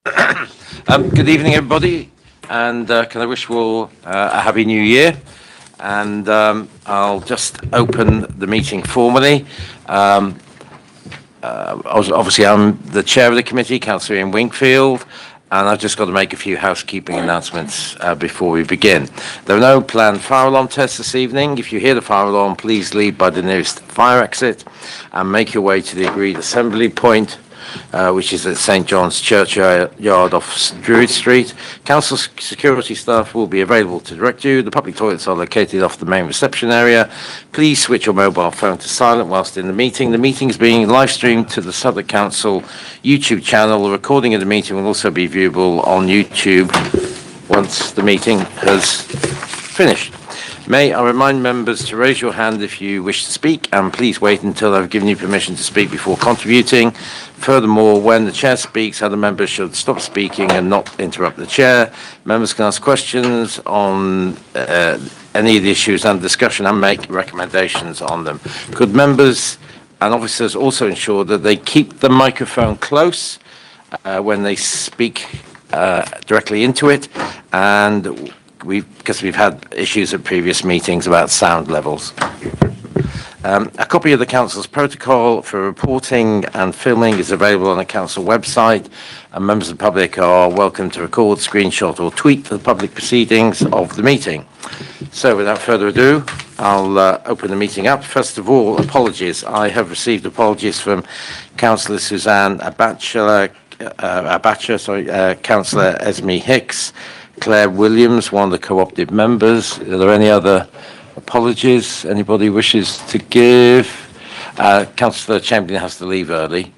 Good evening, everybody, and can I wish you all a happy new year? And I'll just open the meeting formally. Obviously, I'm the chair of the committee, Councillor Ian Wingfield, and I've just got to make a few housekeeping announcements before we begin. There are no planned fire alarm tests this evening. If you hear the fire alarm, please leave by the nearest fire exit and make your way to the agreed assembly point, which is at St John's Churchyard off Druid Street. Council security staff will be available to direct you. The public toilets are located off the main reception area. Please switch your mobile phone to silent whilst in the meeting. The meeting is being live streamed to the Southwark Council YouTube channel. The recording of the meeting will also be viewable on YouTube once the meeting has finished. May I remind members to raise your hand if you wish to speak, and please wait until I've given you permission to speak before contributing. Furthermore, when the chair speaks, other members should stop speaking and not interrupt the chair. Members can ask questions on any of the issues under discussion and make recommendations on them. Could members and officers also ensure that they keep the microphone close when they speak directly into it, and because we've had issues at previous meetings about sound levels. A copy of the Council's protocol for reporting and filming is available on the Council website, and members of the public are welcome to record, screenshot or tweet the public proceedings of the meeting. So without further ado, I'll open the meeting up. First of all, apologies. I have received apologies from Councillor Suzanne Abacha, Councillor Esme Hicks, Claire Williams, one of the co-opted members. Are there any other apologies anybody wishes to give? Councillor Chamberlain has to leave early,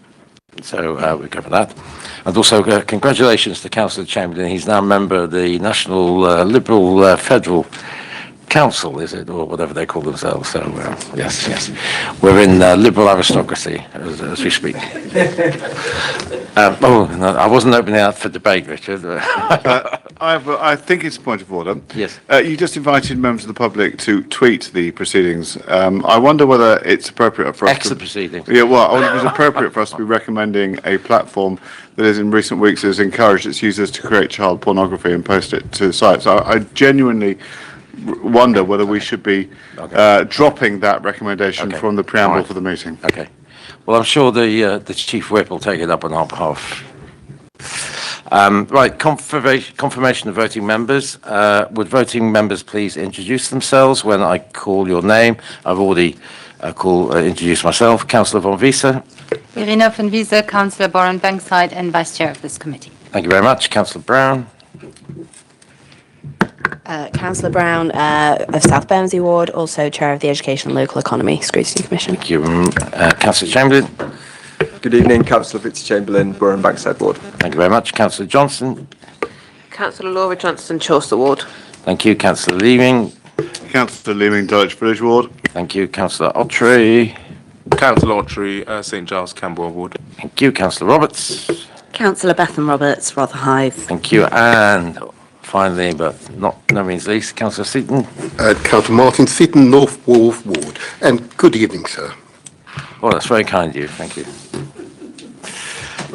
so we go for that. And also congratulations to Councillor Chamberlain. He's now a member of the National Liberal Federal Council, is it, or whatever they call themselves. So yes, we're in liberal aristocracy as we speak. No, I wasn't opening out for debate, Richard. I think it's a point of order. Yes. You just invited members of the public to tweet the proceedings. I wonder whether it's appropriate for us Exit proceedings. Yeah, well, it was appropriate for us to be recommending a platform that in recent weeks has encouraged its users to create child pornography and post it to the site. So I genuinely wonder whether we should be dropping that recommendation from the preamble for the meeting. Okay. Well, I'm sure the Chief Whip will take it up on our behalf. Right, confirmation of voting members. Would voting members please introduce themselves when I call your name? I've already introduced myself. Councillor von Wiese. Irina von Wiese, Councillor Boren Bankside and Vice Chair of this committee. Thank you very much. Councillor Brown. Councillor Brown of South Bermondsey Ward, also Chair of the Education and Local Economy Scrutiny Commission. Thank you. Councillor Chamberlain. Good evening, Councillor Fitzchamberlain, Borough and Bankside Ward. Thank you very much. Councillor Johnson. Councillor Laura Johnston, Chaucer Ward. Thank you. Councillor Leeming. Councillor Leeming, Dulwich Village Ward. Thank you. Councillor Ottery. Councillor Ottery, St Giles, Camberwell Ward. Thank you. Councillor Roberts. Councillor Bethan Roberts, Rotherhithe. Thank you. And finally, but no means least, Councillor Seaton. Councillor Martin Seaton, North Wolf Ward. And good evening, sir. Oh, that's very kind of you. Thank you.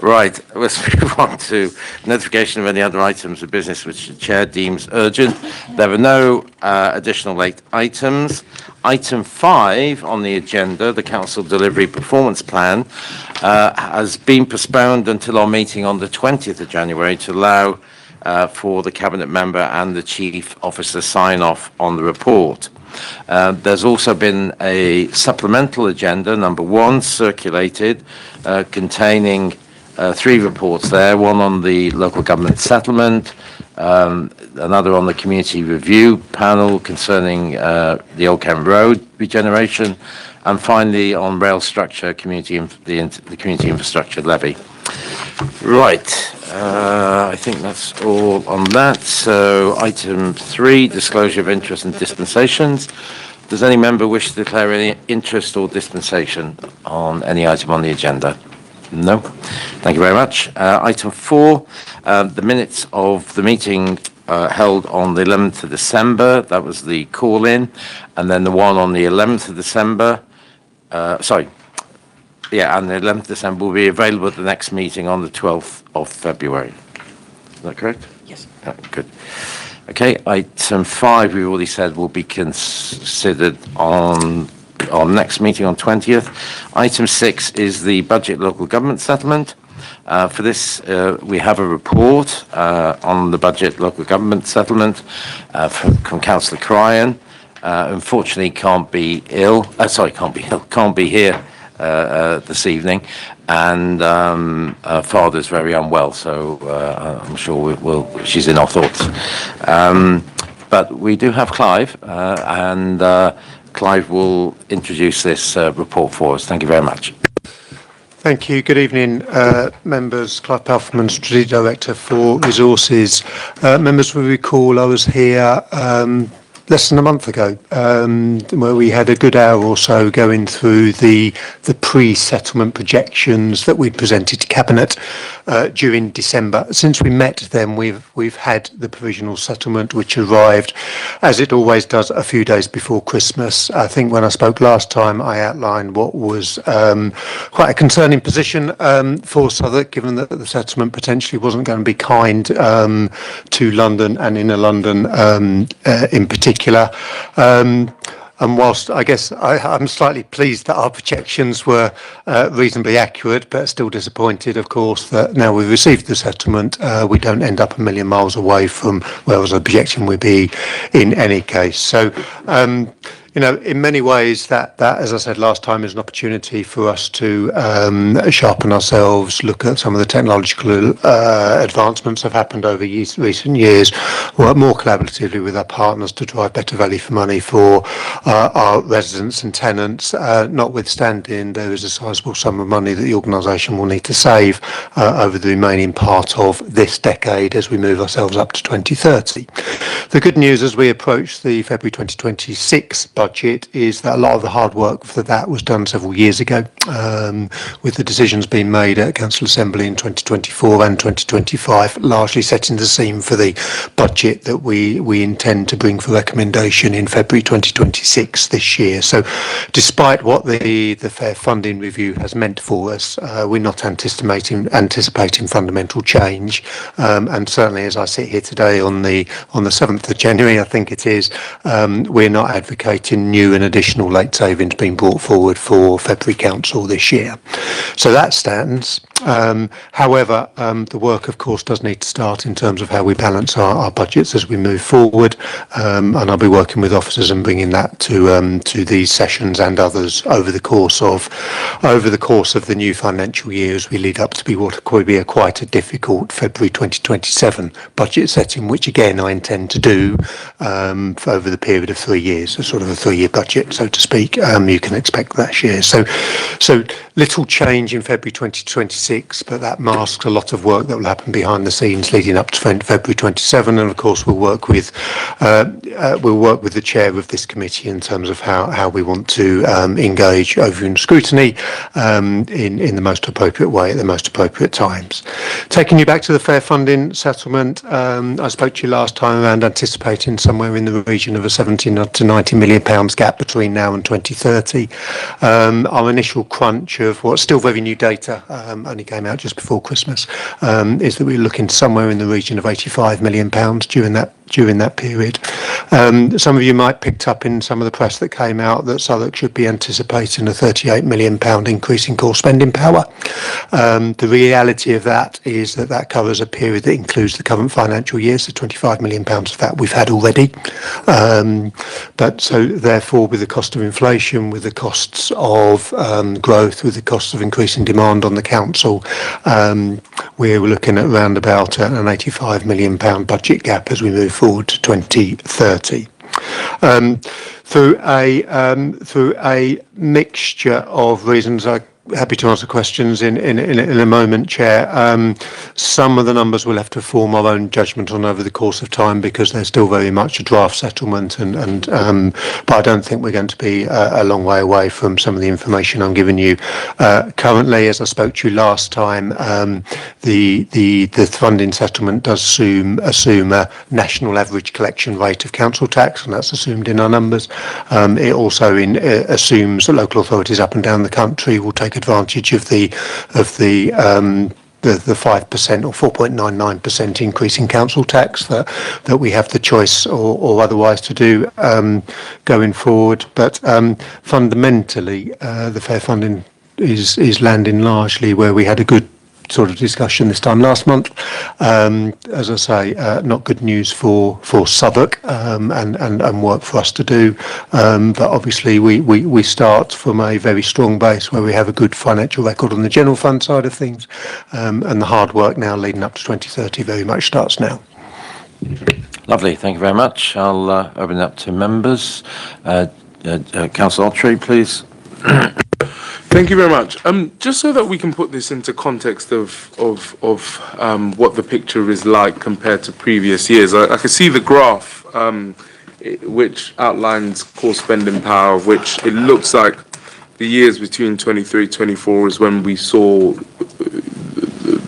Right, let's move on to notification of any other items of business which the Chair deems urgent. There are no additional late items. Item 5 on the agenda, the Council Delivery Performance Plan, has been postponed until our meeting on the 20th of January to allow for the Cabinet Member and the Chief Officer sign-off on the report. There's also been a supplemental agenda, number 1, circulated, containing 3 reports there, one on the local government settlement, another on the community review panel concerning the Old Kent Road regeneration, and finally on rail structure, the community infrastructure levy. Right, I think that's all on that. So item 3, disclosure of interest and dispensations. Does any member wish to declare any interest or dispensation on any item on the agenda? No. Thank you very much. Item 4, the minutes of the meeting held on the 11th of December. That was the call-in. And then the one on the 11th of December. And the 11th of December will be available at the next meeting on the 12th of February. Is that correct? Yes. Yeah, good. Okay, item 5, we already said will be considered on our next meeting on 20th. Item 6 is the budget local government settlement. For this, we have a report on the budget local government settlement from Councillor Cryan. Unfortunately, can't be here this evening, and father's very unwell, so I'm sure she's in our thoughts. But we do have Clive, and Clive will introduce this report for us. Thank you very much. Thank you. Good evening, members. Clive Pelfman, Strategic Director for Resources. Members will recall I was here less than a month ago, where we had a good hour or so going through the pre-settlement projections that we presented to Cabinet during December. Since we met then, we've had the provisional settlement, which arrived, as it always does, a few days before Christmas. I think when I spoke last time, I outlined what was quite a concerning position for Southwark, given that the settlement potentially wasn't going to be kind to London and inner London in particular. And whilst I guess I'm slightly pleased that our projections were reasonably accurate, but still disappointed, of course, that now we've received the settlement, we don't end up a million miles away from where I was projection would be in any case. So, in many ways, that, as I said last time, is an opportunity for us to sharpen ourselves, look at some of the technological advancements that have happened over recent years, work more collaboratively with our partners to drive better value for money for our residents and tenants, notwithstanding there is a sizable sum of money that the organisation will need to save over the remaining part of this decade as we move ourselves up to 2030. The good news as we approach the February 2026 budget is that a lot of the hard work for that was done several years ago, with the decisions being made at Council Assembly in 2024 and 2025, largely setting the scene for the budget that we intend to bring for recommendation in February 2026 this year. So despite what the Fair Funding Review has meant for us, we're not anticipating fundamental change, and certainly as I sit here today on the 7th of January, I think it is, we're not advocating new and additional late savings being brought forward for February Council this year. So that stands. However, the work, of course, does need to start in terms of how we balance our budgets as we move forward, and I'll be working with officers and bringing that to these sessions and others over the course of the new financial year as we lead up to be what could be quite a difficult February 2027 budget setting, which again I intend to do for over the period of 3 years, a sort of a 3-year budget, so to speak. You can expect that year. So little change in February 2026, but that masks a lot of work that will happen behind the scenes leading up to February 27. And of course, we'll work with the chair of this committee in terms of how we want to engage over in scrutiny in the most appropriate way at the most appropriate times. Taking you back to the fair funding settlement, I spoke to you last time around anticipating somewhere in the region of a 70 to 90 million pounds gap between now and 2030. Our initial crunch of what's still very new data, only came out just before Christmas, is that we're looking somewhere in the region of 85 million pounds during that period. Some of you might picked up in some of the press that came out that Southwark should be anticipating a 38 million pound increase in core spending power. The reality of that is that covers a period that includes the current financial year, so 25 million pounds of that we've had already. But so therefore, with the cost of inflation, with the costs of growth, with the costs of increasing demand on the council, we're looking at around about an 85 million pound budget gap as we move forward to 2030. Through a mixture of reasons, I'm happy to answer questions in a moment, Chair. Some of the numbers we'll have to form our own judgment on over the course of time because they're still very much a draft settlement, but I don't think we're going to be a long way away from some of the information I'm giving you currently. As I spoke to you last time, the funding settlement does assume a national average collection rate of council tax, and that's assumed in our numbers. It also assumes that local authorities up and down the country will take advantage of the the 5% or 4.99% increase in council tax that we have the choice or otherwise to do going forward. But fundamentally, the fair funding is landing largely where we had a good sort of discussion this time last month. As I say, not good news for Southwark and work for us to do. But obviously we start from a very strong base where we have a good financial record on the general fund side of things. And the hard work now leading up to 2030 very much starts now. Lovely, thank you very much. I'll open it up to members. Councillor Autry, please. Thank you very much. Just so that we can put this into context of what the picture is like compared to previous years, I can see the graph which outlines core spending power, which it looks like the years between 23 24 is when we saw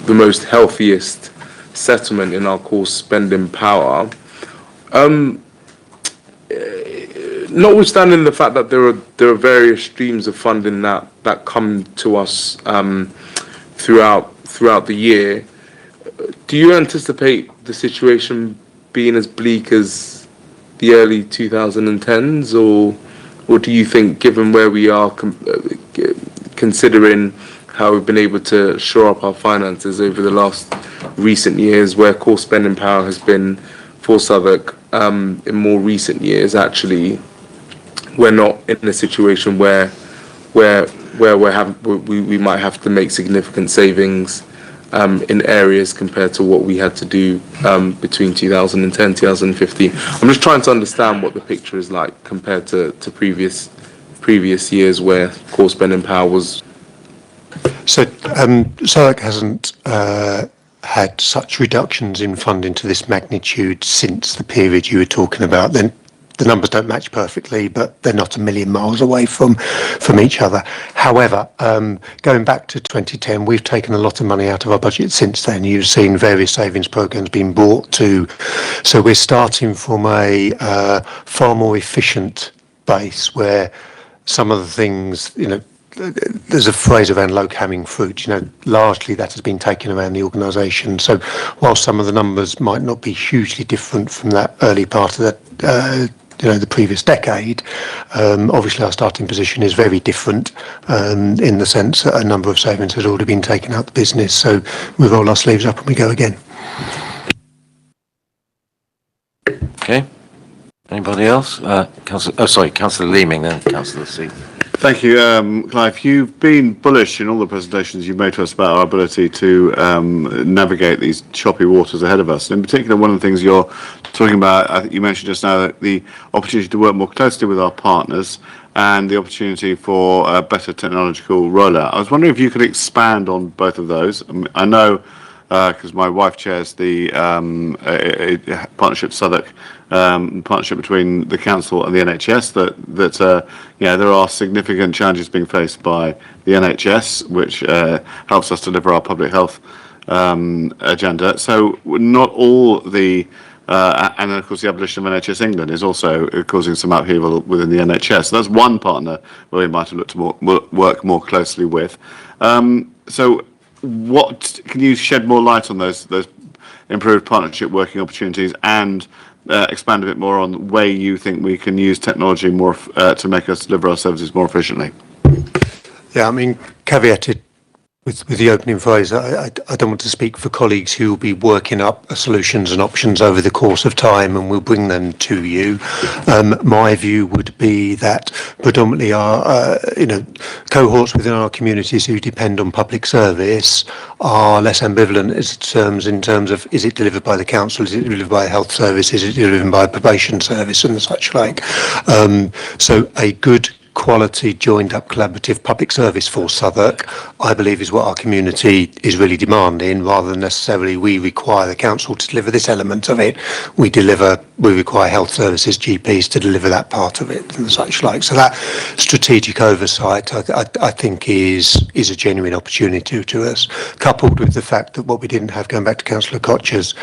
the most healthiest settlement in our core spending power. Notwithstanding the fact that there are various streams of funding that come to us throughout the year, do you anticipate the situation being as bleak as the early 2010s, or do you think, given where we are, considering how we've been able to shore up our finances over the last recent years, where core spending power has been for Southwark in more recent years, actually we're not in a situation where we might have to make significant savings in areas compared to what we had to do between 2010 2015. I'm just trying to understand what the picture is like compared to previous years where core spending power was. So Southwark hasn't had such reductions in funding to this magnitude since the period you were talking about. Then the numbers don't match perfectly, but they're not a million miles away from each other. However, going back to 2010, we've taken a lot of money out of our budget since then. You've seen various savings programs being brought to, so we're starting from a far more efficient base where some of the things, there's a phrase around low-hanging fruit, largely that has been taken around the organisation. So while some of the numbers might not be hugely different from that early part of that, the previous decade, obviously our starting position is very different in the sense that a number of savings has already been taken out of the business. So we roll our sleeves up and we go again. Okay. Anybody else? Councillor Leeming, then Councillor C. Thank you, Clive. You've been bullish in all the presentations you've made to us about our ability to navigate these choppy waters ahead of us. And in particular, one of the things you're talking about, I think you mentioned just now, that the opportunity to work more closely with our partners and the opportunity for a better technological rollout. I was wondering if you could expand on both of those. I know, because my wife chairs the Partnership Southwark, partnership between the council and the NHS, that there are significant challenges being faced by the NHS, which helps us deliver our public health agenda. So not all the and then of course the abolition of NHS England is also causing some upheaval within the NHS. So that's one partner where we might have looked to work more closely with. So what can you shed more light on those improved partnership working opportunities, and expand a bit more on the way you think we can use technology more to make us deliver our services more efficiently? Yeah, I mean, caveated with the opening phrase, I don't want to speak for colleagues who will be working up solutions and options over the course of time, and we'll bring them to you. My view would be that predominantly our, cohorts within our communities who depend on public service are less ambivalent in terms of, is it delivered by the council, is it delivered by a health service, is it delivered by a probation service and such like. So a good quality, joined up, collaborative public service for Southwark, I believe, is what our community is really demanding, rather than necessarily we require the council to deliver this element of it. We require health services, GPs to deliver that part of it and such like. So that strategic oversight, I think, is a genuine opportunity to us, coupled with the fact that what we didn't have, going back to Councillor Koch's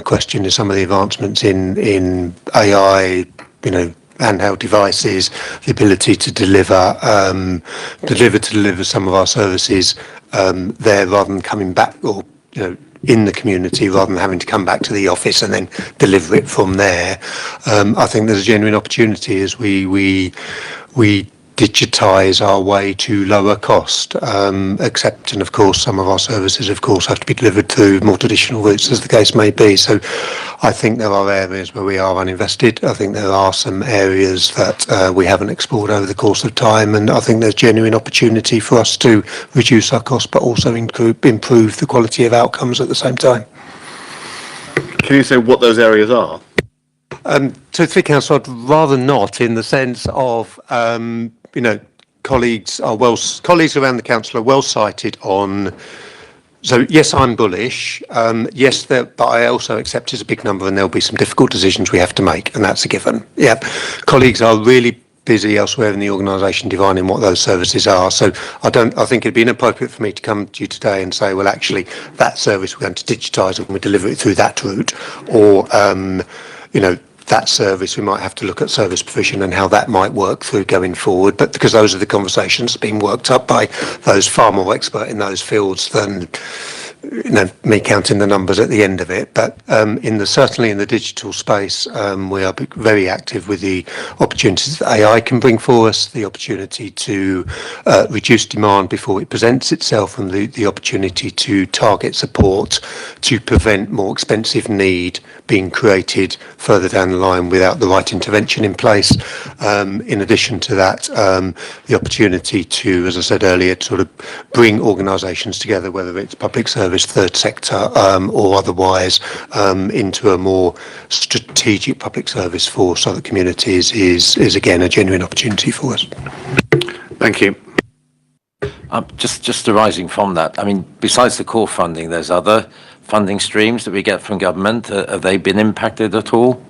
question, is some of the advancements in AI, handheld devices, the ability to deliver some of our services there rather than coming back or, in the community rather than having to come back to the office and then deliver it from there. I think there's a genuine opportunity as we digitise our way to lower cost, except, and of course, some of our services, of course, have to be delivered through more traditional routes, as the case may be. So I think there are areas where we are uninvested. I think there are some areas that we haven't explored over the course of time, and I think there's genuine opportunity for us to reduce our costs, but also improve the quality of outcomes at the same time. Can you say what those areas are? To the council, I'd rather not, in the sense of, colleagues around the council are well cited on. So yes, I'm bullish. Yes, but I also accept it's a big number, and there'll be some difficult decisions we have to make, and that's a given. Yeah, colleagues are really busy elsewhere in the organisation defining what those services are. So I think it'd be inappropriate for me to come to you today and say, well, actually, that service we're going to digitise and we deliver it through that route, or that service, we might have to look at service provision and how that might work through going forward. But because those are the conversations being worked up by those far more expert in those fields than me counting the numbers at the end of it. But certainly in the digital space, we are very active with the opportunities that AI can bring for us, the opportunity to reduce demand before it presents itself, and the opportunity to target support to prevent more expensive need being created further down the line without the right intervention in place. In addition to that, the opportunity to, as I said earlier, to sort of bring organisations together, whether it's public service, third sector, or otherwise, into a more strategic public service for Southwark communities is again a genuine opportunity for us. Thank you. Just arising from that, I mean, besides the core funding, there's other funding streams that we get from government. Have they been impacted at all?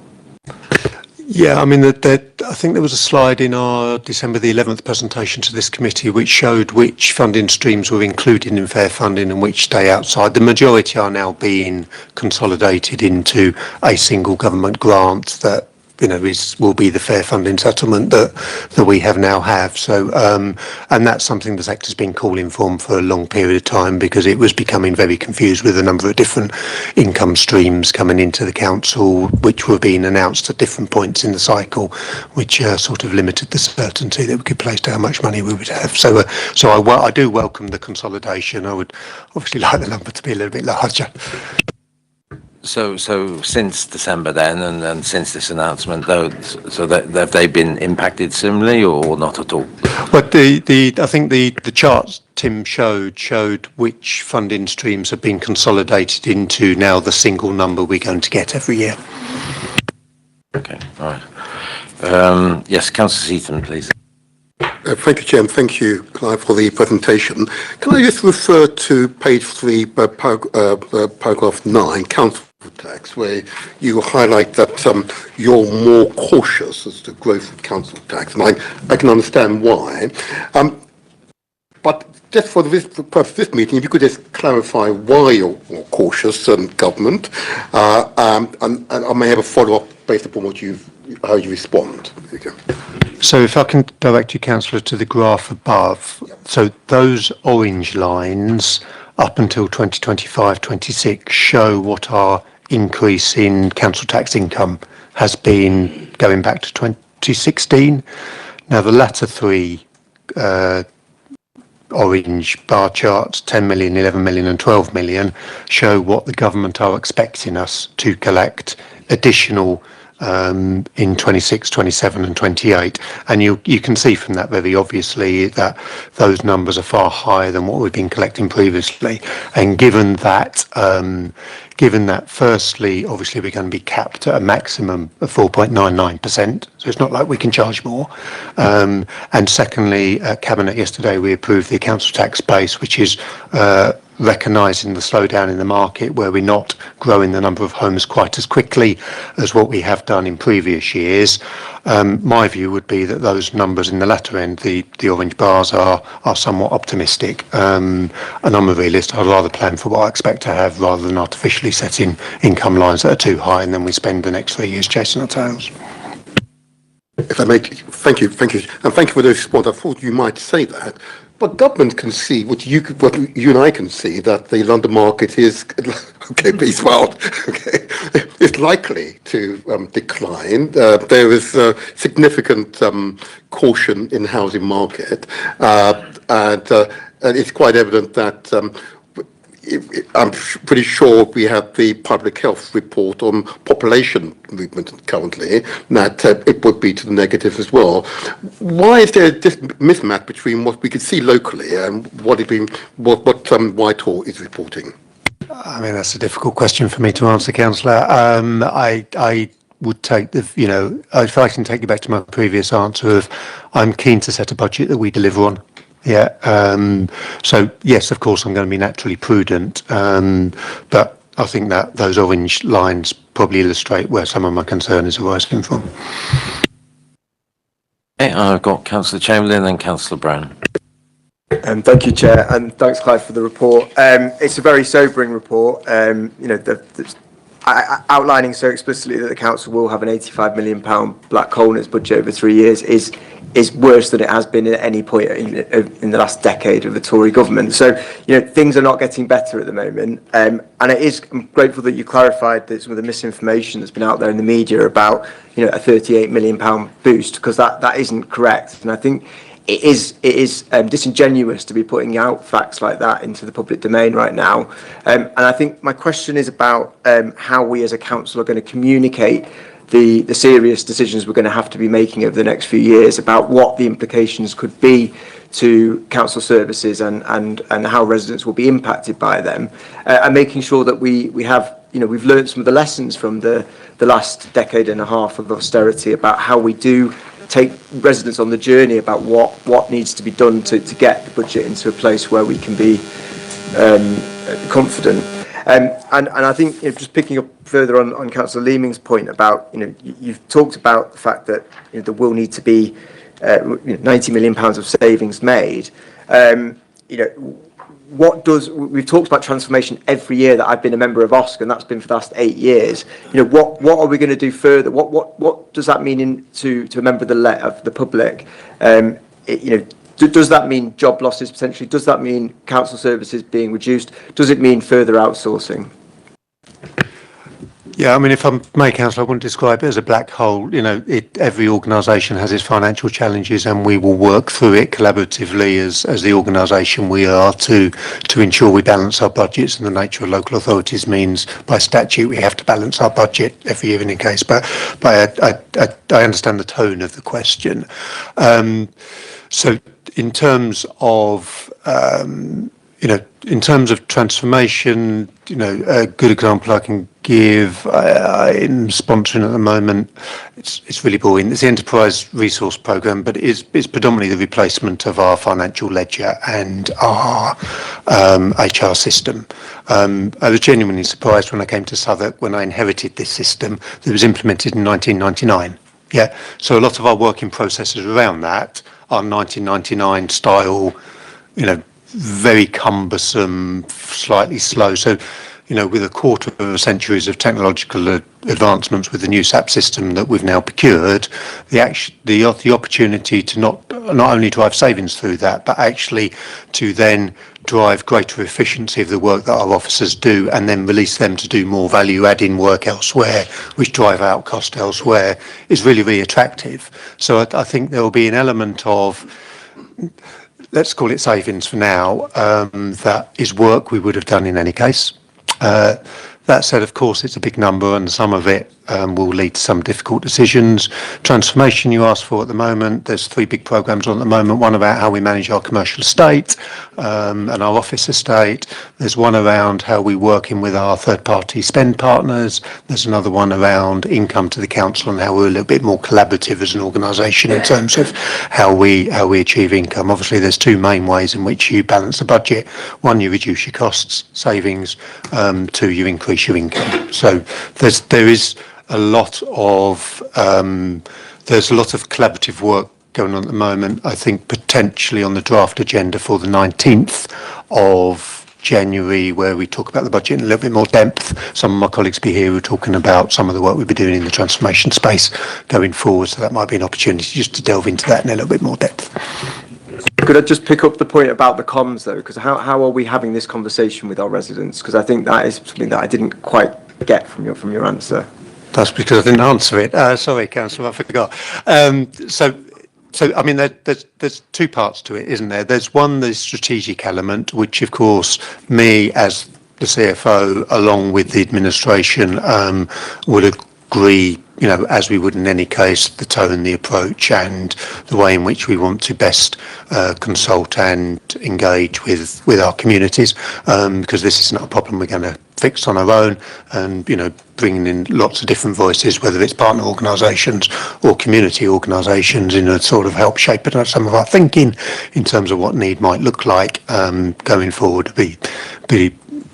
Yeah, I mean, I think there was a slide in our December the 11th presentation to this committee which showed which funding streams were included in fair funding and which stay outside. The majority are now being consolidated into a single government grant that will be the fair funding settlement that we now have. So, and that's something the sector's been calling for a long period of time, because it was becoming very confused with a number of different income streams coming into the council, which were being announced at different points in the cycle, which sort of limited the certainty that we could place to how much money we would have. So, I do welcome the consolidation. I would obviously like the number to be a little bit larger. So since December then, and since this announcement, though, have they been impacted similarly or not at all? But I think the charts Tim showed which funding streams have been consolidated into now the single number we're going to get every year. Okay, all right. Yes, Councillor Seaton, please. Thank you, Chair, and thank you, Clive, for the presentation. Can I just refer to page 3, paragraph 9, council tax, where you highlight that you're more cautious as to growth of council tax, and I can understand why. But just for the purpose of this meeting, if you could just clarify why you're more cautious than government, and I may have a follow-up based upon how you respond. Thank you. So if I can direct you, Councillor, to the graph above. So those orange lines up until 2025-26 show what our increase in council tax income has been going back to 2016. Now the latter three orange bar charts, 10 million, 11 million and 12 million, show what the government are expecting us to collect additional in 26, 27 and 28, and you can see from that very obviously that those numbers are far higher than what we've been collecting previously. And given that firstly, obviously we're going to be capped at a maximum of 4.99%, so it's not like we can charge more. And secondly, at Cabinet yesterday we approved the council tax base, which is recognising the slowdown in the market, where we're not growing the number of homes quite as quickly as what we have done in previous years. My view would be that those numbers in the latter end, the orange bars, are somewhat optimistic, and I'm a realist. I'd rather plan for what I expect to have rather than artificially setting income lines that are too high and then we spend the next 3 years chasing our tails. If I may, thank you, and thank you for the response. I thought you might say that, But government can see what you and I can see, that the London market is okay. Peace world. Okay, it's likely to decline. There is significant caution in the housing market, and it's quite evident that. I'm pretty sure we have the public health report on population movement currently, that it would be to the negative as well. Why is there this mismatch between what we can see locally and what Whitehall is reporting? I mean, that's a difficult question for me to answer, Councillor. I would take if I can take you back to my previous answer of, I'm keen to set a budget that we deliver on. Yeah. So yes, of course, I'm going to be naturally prudent, but I think that those orange lines probably illustrate where some of my concern is arising from. Okay, I've got Councillor Chamberlain and Councillor Brown. Thank you, Chair, and thanks, Clive, for the report. It's a very sobering report. Outlining so explicitly that the council will have an £85 million black hole in its budget over 3 years is worse than it has been at any point in the last decade of the Tory government. So, things are not getting better at the moment. And I'm grateful that you clarified that some of the misinformation that's been out there in the media about, a £38 million boost, because that isn't correct. And I think it is disingenuous to be putting out facts like that into the public domain right now. And I think my question is about how we as a council are going to communicate the serious decisions we're going to have to be making over the next few years about what the implications could be to council services and how residents will be impacted by them, and making sure that we have, we've learned some of the lessons from the last decade and a half of austerity about how we do take residents on the journey about what needs to be done to get the budget into a place where we can be confident. And I think, just picking up further on Councillor Leaming's point about, you've talked about the fact that there will need to be £90 million of savings made. We've talked about transformation every year that I've been a member of OSC, and that's been for the last 8 years. What are we going to do further? What does that mean to a member of the public? Does that mean job losses potentially? Does that mean council services being reduced? Does it mean further outsourcing? Yeah, I mean, if I may, Councillor, I wouldn't describe it as a black hole. Every organisation has its financial challenges, and we will work through it collaboratively as the organisation we are to ensure we balance our budgets. And the nature of local authorities means, by statute, we have to balance our budget every year in any case. But I understand the tone of the question. So in terms of in terms of transformation, a good example I can give, I'm sponsoring at the moment, it's really boring. It's the Enterprise Resource Programme, but it's predominantly the replacement of our financial ledger and our HR system. I was genuinely surprised when I came to Southwark when I inherited this system that was implemented in 1999. Yeah, so a lot of our working processes around that are 1999 style, very cumbersome, slightly slow. So, with a quarter of a centuries of technological advancements with the new SAP system that we've now procured, the opportunity to not only drive savings through that, but actually to then drive greater efficiency of the work that our officers do, and then release them to do more value-adding work elsewhere, which drive out cost elsewhere, is really, really attractive. So I think there will be an element of, let's call it savings for now, that is work we would have done in any case. That said, of course, it's a big number, and some of it will lead to some difficult decisions. Transformation you asked for at the moment, there's 3 big programmes on at the moment, one about how we manage our commercial estate and our office estate. There's one around how we work in with our third-party spend partners. There's another one around income to the council and how we're a little bit more collaborative as an organisation in terms of how we achieve income. Obviously, there's 2 main ways in which you balance the budget. One, you reduce your costs, savings. 2, you increase your income. So there is a lot of collaborative work going on at the moment. I think potentially on the draft agenda for the 19th of January, where we talk about the budget in a little bit more depth. Some of my colleagues will be here who are talking about some of the work we'll be doing in the transformation space going forward. So that might be an opportunity just to delve into that in a little bit more depth. Could I just pick up the point about the comms though? Because how are we having this conversation with our residents? Because I think that is something that I didn't quite get from your answer. That's because I didn't answer it. Sorry, Councillor, I forgot. So I mean, there's two parts to it, isn't there? There's one, the strategic element, which of course me as the CFO, along with the administration, would agree, you know, as we would in any case, the tone, the approach, and the way in which we want to best consult and engage with our communities, because this is not a problem we're going to fix on our own, and, you know, bringing in lots of different voices, whether it's partner organisations or community organisations, in a sort of help shape some of our thinking in terms of what need might look like going forward, be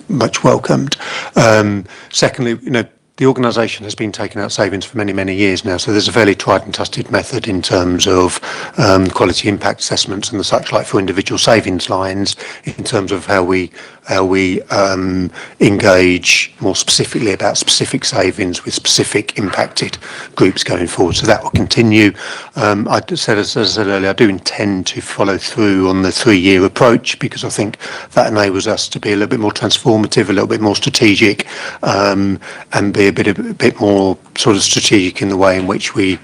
much welcomed. Secondly, you know, the organisation has been taking out savings for many, many years now, so there's a fairly tried and trusted method in terms of quality impact assessments and the such like for individual savings lines, in terms of how we engage more specifically about specific savings with specific impacted groups going forward. So that will continue. As I said earlier, I do intend to follow through on the 3-year approach, because I think that enables us to be a little bit more transformative, a little bit more strategic, and be a bit more sort of strategic in the way in which we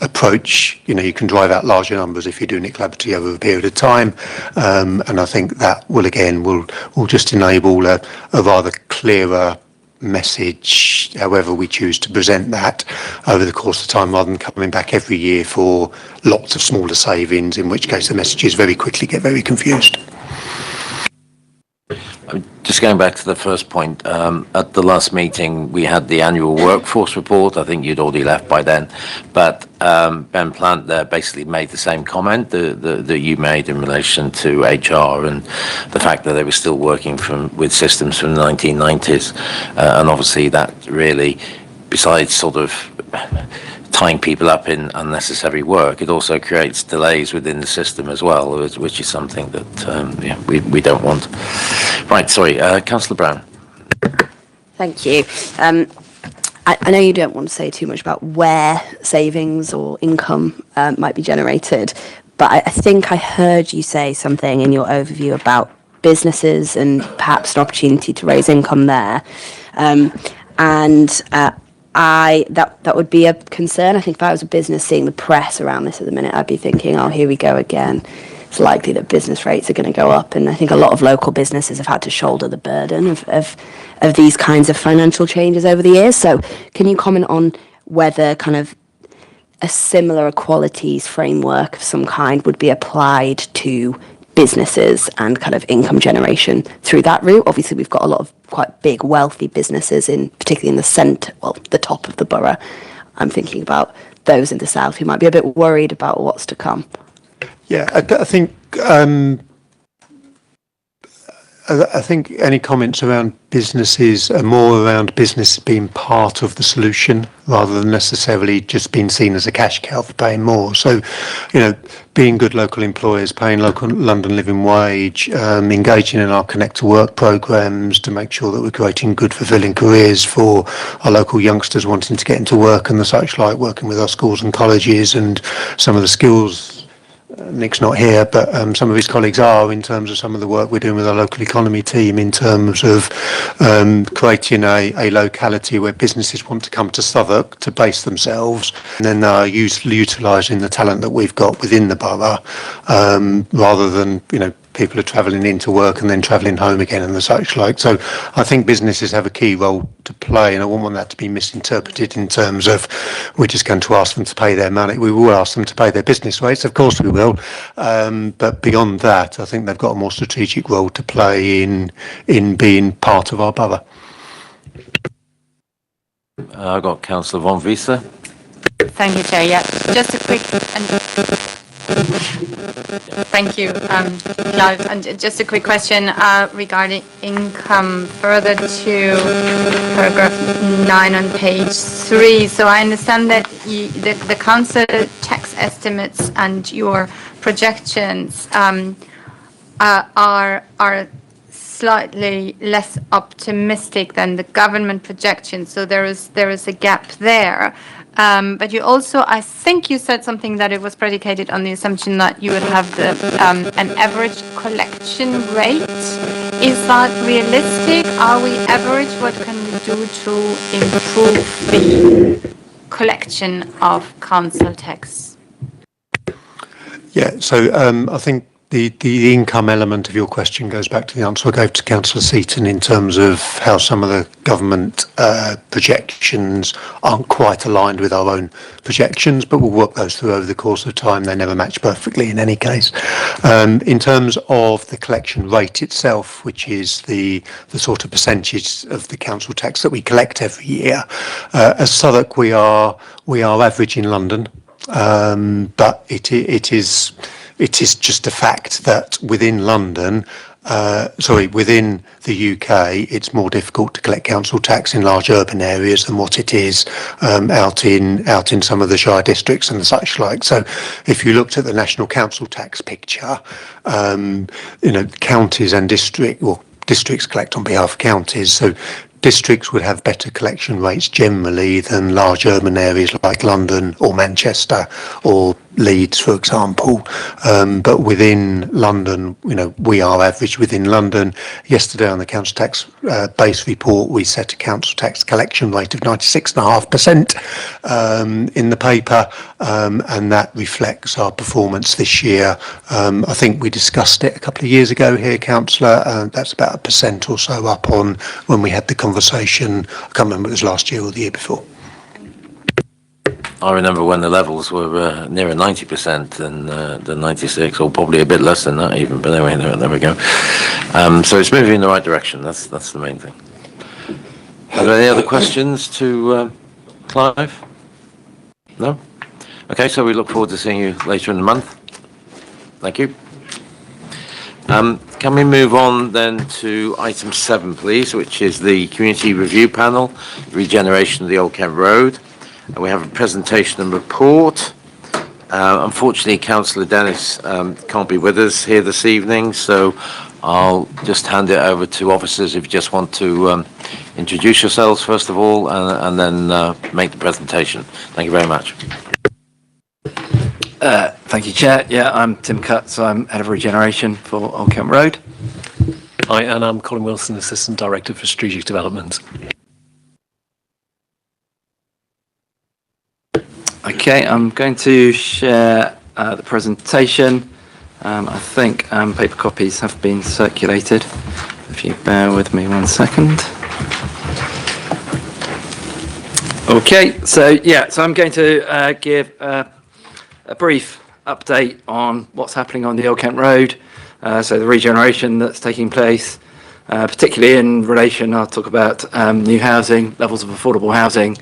approach. You know, you can drive out larger numbers if you're doing it collaboratively over a period of time, and I think that will just enable a rather clearer message, however we choose to present that over the course of time, rather than coming back every year for lots of smaller savings, in which case the messages very quickly get very confused. Just going back to the first point, at the last meeting, we had the annual workforce report. I think you'd already left by then, but Ben Plant there basically made the same comment that you made in relation to HR and the fact that they were still working with systems from the 1990s. And obviously that really, besides sort of tying people up in unnecessary work, it also creates delays within the system as well, which is something that we don't want. Right, sorry, Councillor Brown. Thank you. I know you don't want to say too much about where savings or income might be generated, but I think I heard you say something in your overview about businesses and perhaps an opportunity to raise income there. That would be a concern. I think if I was a business seeing the press around this at the minute, I'd be thinking, oh, here we go again. It's likely that business rates are going to go up, and I think a lot of local businesses have had to shoulder the burden of these kinds of financial changes over the years. So can you comment on whether kind of a similar equalities framework of some kind would be applied to businesses and kind of income generation through that route? Obviously, we've got a lot of quite big, wealthy businesses, particularly in the centre, well, the top of the borough. I'm thinking about those in the south who might be a bit worried about what's to come. Yeah, I think any comments around businesses are more around business being part of the solution rather than necessarily just being seen as a cash cow for paying more. So, you know, being good local employers, paying local London living wage, engaging in our Connect to Work programmes to make sure that we're creating good, fulfilling careers for our local youngsters wanting to get into work and the such like, working with our schools and colleges and some of the skills. Nick's not here, but some of his colleagues are, in terms of some of the work we're doing with our local economy team in terms of creating a locality where businesses want to come to Southwark to base themselves, and then utilising the talent that we've got within the borough, rather than, you know, people are travelling into work and then travelling home again and the such like. So I think businesses have a key role to play, and I wouldn't want that to be misinterpreted in terms of we're just going to ask them to pay their money. We will ask them to pay their business rates, of course we will, but beyond that, I think they've got a more strategic role to play in being part of our borough. I've got Councillor Von Wiese. Thank you, Chair. Yeah, just a quick... Thank you, Clive. And just a quick question regarding income, further to paragraph 9 on page 3. So I understand that the council tax estimates and your projections are slightly less optimistic than the government projection. So there is a gap there. But you also, I think you said something that it was predicated on the assumption that you would have an average collection rate. Is that realistic? Are we average? What can we do to improve the collection of council tax? Yeah, so I think the income element of your question goes back to the answer I gave to Councillor Seaton in terms of how some of the government projections aren't quite aligned with our own projections, but we'll work those through over the course of time. They never match perfectly in any case. In terms of the collection rate itself, which is the sort of percentage of the council tax that we collect every year, as Southwark we are average in London, but it is just a fact that within London, within the UK, it's more difficult to collect council tax in large urban areas than what it is out in some of the shire districts and such like. So, if you looked at the national council tax picture, counties and districts collect on behalf of counties. So, districts would have better collection rates generally than large urban areas like London or Manchester or Leeds, for example. But within London, we are average within London. Yesterday on the council tax base report, we set a council tax collection rate of 96.5% in the paper, and that reflects our performance this year. I think we discussed it a couple of years ago here, Councillor. That's about 1% or so up on when we had the conversation. I can't remember if it was last year or the year before. I remember when the levels were nearer 90% than 96, or probably a bit less than that even. But anyway, there we go. So it's moving in the right direction. That's the main thing. Are there any other questions to Clive? No? Okay, so we look forward to seeing you later in the month. Thank you. Can we move on then to item 7, please, which is the Community Review Panel, regeneration of the Old Kent Road. We have a presentation and report. Unfortunately, Councillor Dennis can't be with us here this evening, so I'll just hand it over to officers if you just want to introduce yourselves first of all, and then make the presentation. Thank you very much. Thank you, Chair. Yeah, I'm Tim Cutts. I'm Head of Regeneration for Old Kent Road. Hi, and I'm Colin Wilson, Assistant Director for Strategic Development. Okay, I'm going to share the presentation. I think paper copies have been circulated. If you bear with me 1 second. Okay, so I'm going to give a brief update on what's happening on the Old Kent Road. So the regeneration that's taking place, particularly in relation, I'll talk about new housing, levels of affordable housing,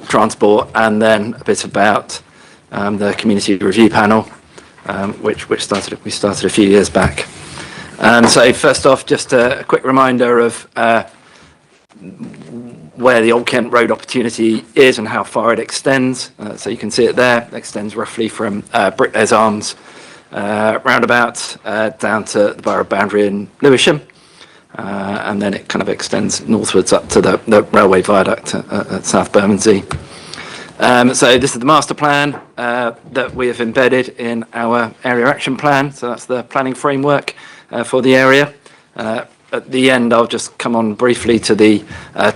transport, and then a bit about the Community Review Panel, which we started a few years back. So first off, just a quick reminder of where the Old Kent Road opportunity is and how far it extends. So you can see it there. It extends roughly from Bricklayers Arms roundabout down to the borough boundary in Lewisham. And then it kind of extends northwards up to the railway viaduct at South Bermondsey. So this is the master plan that we have embedded in our area action plan. So that's the planning framework for the area. At the end, I'll just come on briefly to the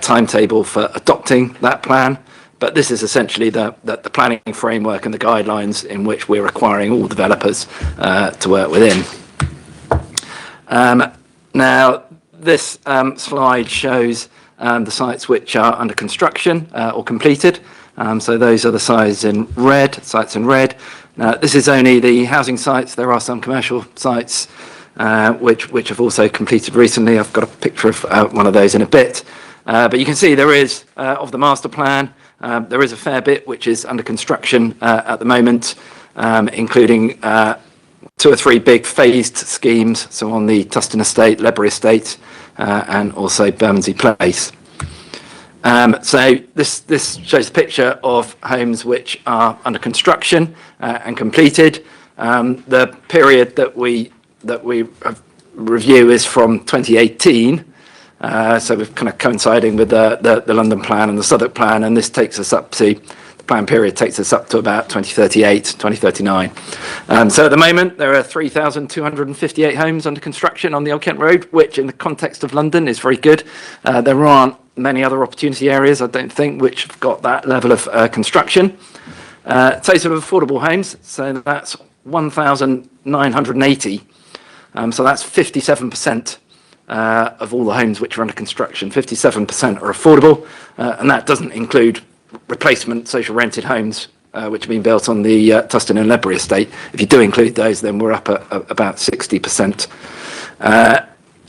timetable for adopting that plan. But this is essentially the planning framework and the guidelines in which we're requiring all developers to work within. Now, this slide shows the sites which are under construction or completed. So those are the sites in red. Now, this is only the housing sites. There are some commercial sites which have also completed recently. I've got a picture of one of those in a bit. But you can see there is, of the master plan, there is a fair bit which is under construction at the moment, including 2 or 3 big phased schemes, so on the Tustin Estate, Ledbury Estate, and also Bermondsey Place. So this shows a picture of homes which are under construction and completed. The period that we have review is from 2018. So we're kind of coinciding with the London plan and the Southwark plan, and this takes us up to, the plan period takes us up to about 2038, 2039. So at the moment, there are 3,258 homes under construction on the Old Kent Road, which in the context of London is very good. There aren't many other opportunity areas, I don't think, which have got that level of construction. Total of affordable homes, so that's 1,980. So that's 57% of all the homes which are under construction. 57% are affordable, and that doesn't include replacement social rented homes, which have been built on the Tustin and Ledbury estate. If you do include those, then we're up at about 60%.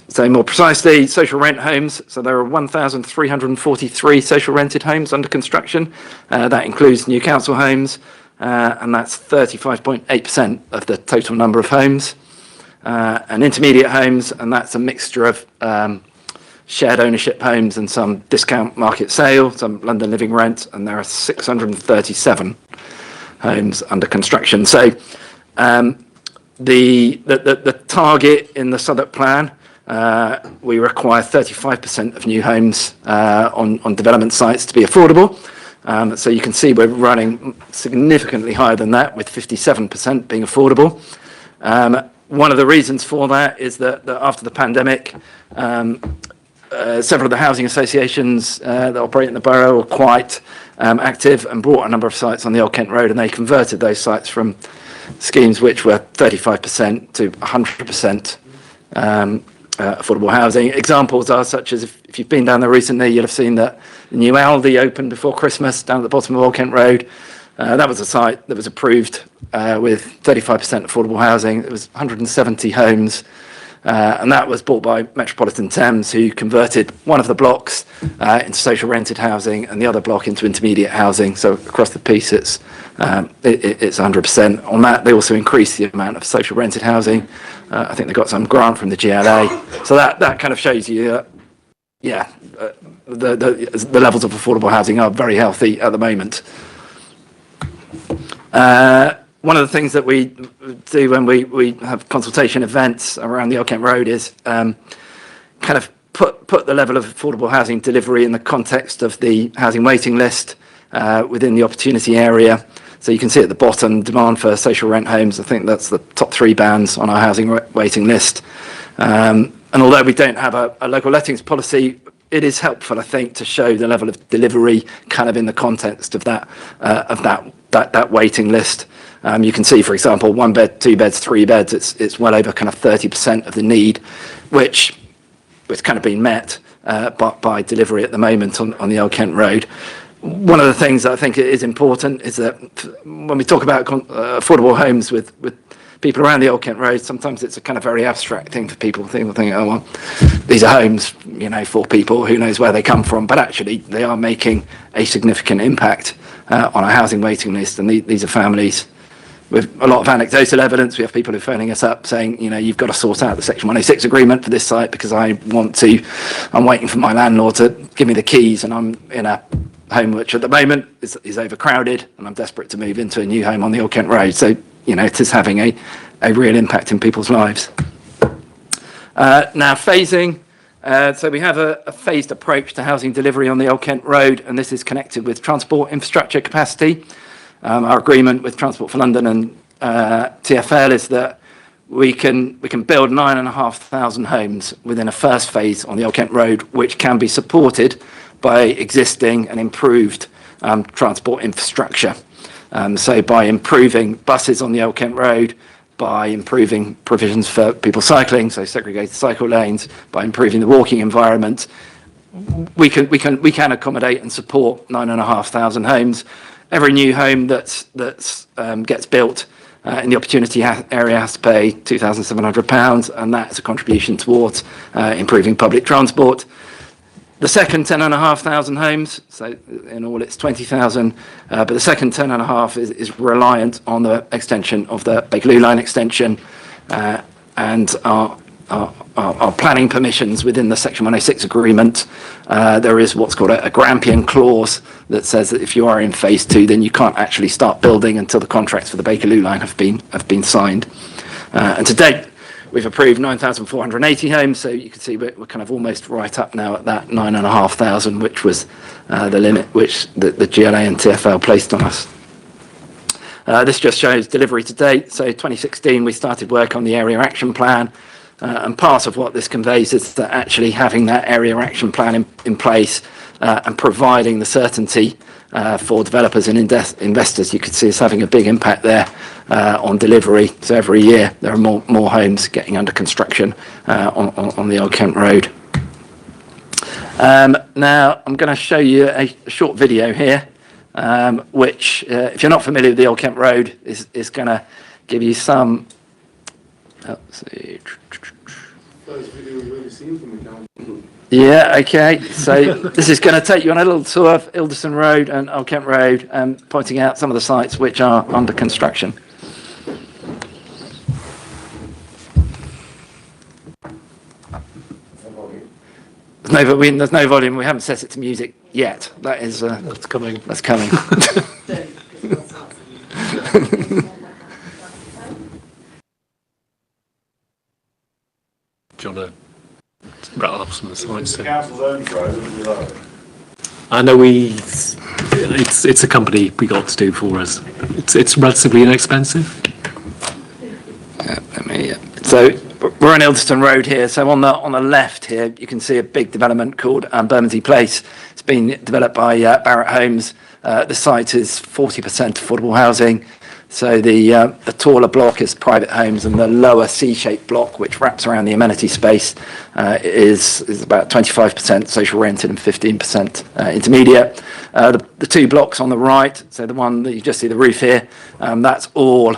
So more precisely, social rent homes, so there are 1,343 social rented homes under construction. That includes new council homes, and that's 35.8% of the total number of homes. And intermediate homes, and that's a mixture of shared ownership homes and some discount market sale, some London living rent, and there are 637 homes under construction. So the target in the Southwark plan, we require 35% of new homes on development sites to be affordable. So you can see we're running significantly higher than that, with 57% being affordable. One of the reasons for that is that after the pandemic, several of the housing associations that operate in the borough were quite active and brought a number of sites on the Old Kent Road, and they converted those sites from schemes which were 35% to 100% affordable housing. Examples are such as, if you've been down there recently, you'll have seen that the new Aldi opened before Christmas down at the bottom of Old Kent Road. That was a site that was approved with 35% affordable housing. It was 170 homes, and that was bought by Metropolitan Thames, who converted one of the blocks into social rented housing and the other block into intermediate housing. So across the piece, it's 100%. On that, they also increased the amount of social rented housing. I think they got some grant from the GLA. So that kind of shows you, the levels of affordable housing are very healthy at the moment. One of the things that we do when we have consultation events around the Old Kent Road is kind of put the level of affordable housing delivery in the context of the housing waiting list within the opportunity area. So you can see at the bottom, demand for social rent homes. I think that's the top 3 bands on our housing waiting list. And although we don't have a local lettings policy, it is helpful, I think, to show the level of delivery kind of in the context of that waiting list. You can see, for example, 1 bed, 2 beds, 3 beds, it's well over kind of 30% of the need, which was kind of being met by delivery at the moment on the Old Kent Road. One of the things that I think is important is that when we talk about affordable homes with people around the Old Kent Road, sometimes it's a kind of very abstract thing for people. People think, oh, well, these are homes, for people, who knows where they come from, but actually they are making a significant impact on our housing waiting list, and these are families with a lot of anecdotal evidence. We have people who are phoning us up saying, you've got to sort out the Section 106 agreement for this site because I'm waiting for my landlord to give me the keys, and I'm in a home which at the moment is overcrowded, and I'm desperate to move into a new home on the Old Kent Road. So, it is having a real impact in people's lives. Now, phasing. So we have a phased approach to housing delivery on the Old Kent Road, and this is connected with transport infrastructure capacity. Our agreement with Transport for London and TfL is that we can build 9,500 homes within a first phase on the Old Kent Road, which can be supported by existing and improved transport infrastructure. So by improving buses on the Old Kent Road, by improving provisions for people cycling, so segregated cycle lanes, by improving the walking environment, we can accommodate and support 9,500 homes. Every new home that gets built in the opportunity area has to pay £2,700, and that's a contribution towards improving public transport. The second 10,500 homes, so in all it's 20,000, but the second 10,500 is reliant on the extension of the Bakerloo line extension, and our planning permissions within the Section 106 agreement. There is what's called a Grampian clause that says that if you are in phase 2, then you can't actually start building until the contracts for the Bakerloo line have been signed. And to date, We've approved 9,480 homes, so you can see we're kind of almost right up now at that 9,500, which was the limit which the GLA and TfL placed on us. This just shows delivery to date. So 2016, we started work on the area action plan. And part of what this conveys is that actually having that area action plan in place and providing the certainty for developers and investors, you could see us having a big impact there on delivery. So every year there are more homes getting under construction on the Old Kent Road. Now I'm going to show you a short video here, which, if you're not familiar with the Old Kent Road, is going to give you some. Let's see. Yeah, okay. So this is going to take you on a little tour of Ilderson Road and Old Kent Road, pointing out some of the sites which are under construction. There's no volume. We haven't set it to music yet. That's coming. That's coming. Do you want to rattle off some of the sites? Council's own road. I know it's a company we got to do for us. It's relatively inexpensive. So we're on Ilderson Road here. So on the left here, you can see a big development called Bermondsey Place. It's been developed by Barratt Homes. The site is 40% affordable housing. So the taller block is private homes, and the lower C-shaped block, which wraps around the amenity space, is about 25% social rented and 15% intermediate. The two blocks on the right, so the one that you just see the roof here, that's all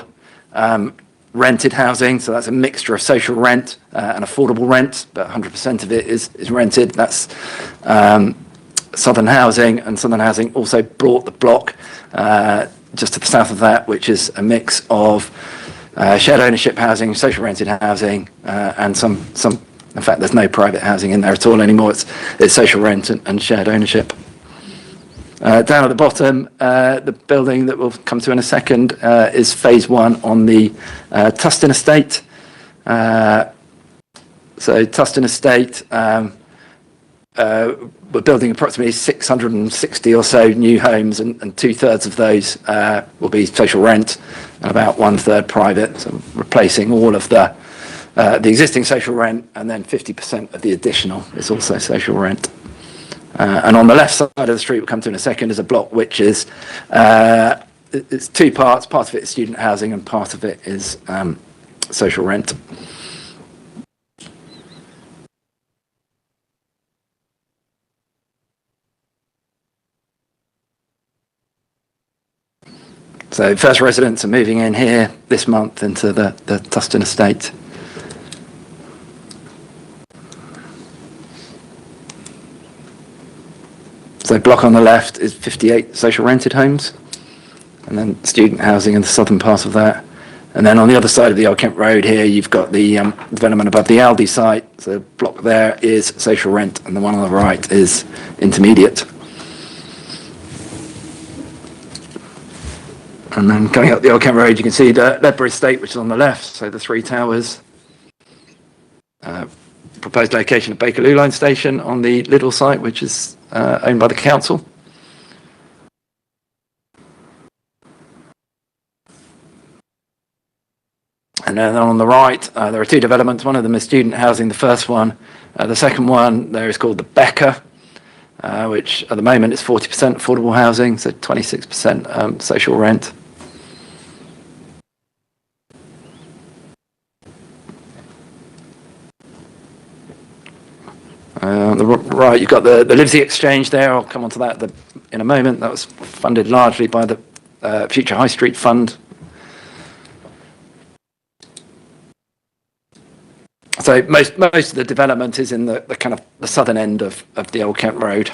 rented housing. So that's a mixture of social rent and affordable rent, but 100% of it is rented. That's Southern Housing, and Southern Housing also bought the block just to the south of that, which is a mix of shared ownership housing, social rented housing, and some. In fact, there's no private housing in there at all anymore. It's social rent and shared ownership. Down at the bottom, the building that we'll come to in a second is phase one on the Tustin estate. So Tustin estate, we're building approximately 660 or so new homes, and 2/3 of those will be social rent and about 1/3 private, so replacing all of the existing social rent, and then 50% of the additional is also social rent. And on the left side of the street, we'll come to in a second, is a block which is it's two parts. Part of it is student housing and part of it is social rent. So first residents are moving in here this month into the Tustin estate. So the block on the left is 58 social rented homes, and then student housing in the southern part of that. And then on the other side of the Old Kent Road here, you've got the development above the Aldi site. So the block there is social rent, and the one on the right is intermediate. And then coming up the Old Kent Road, you can see the Ledbury Estate, which is on the left, so the three towers. Proposed location of Bakerloo Line Station on the Liddell site, which is owned by the council. And then on the right, there are two developments. One of them is student housing, the first one. The second one there is called the Becker, which at the moment is 40% affordable housing, so 26% social rent. On the right, you've got the Livesey Exchange there. I'll come on to that in a moment. That was funded largely by the Future High Street Fund. So most of the development is in the kind of the southern end of the Old Kent Road.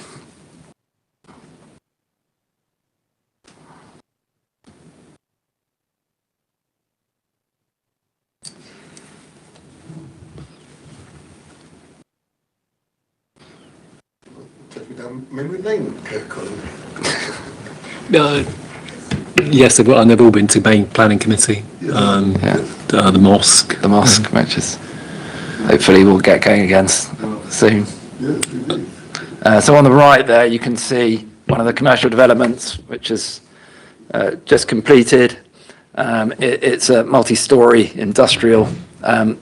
Memory lane, Colin. Yes, and they've all been to main planning committee. The mosque. The mosque, which is hopefully we'll get going again soon. So on the right there, you can see one of the commercial developments, which is just completed. It's a multi-storey industrial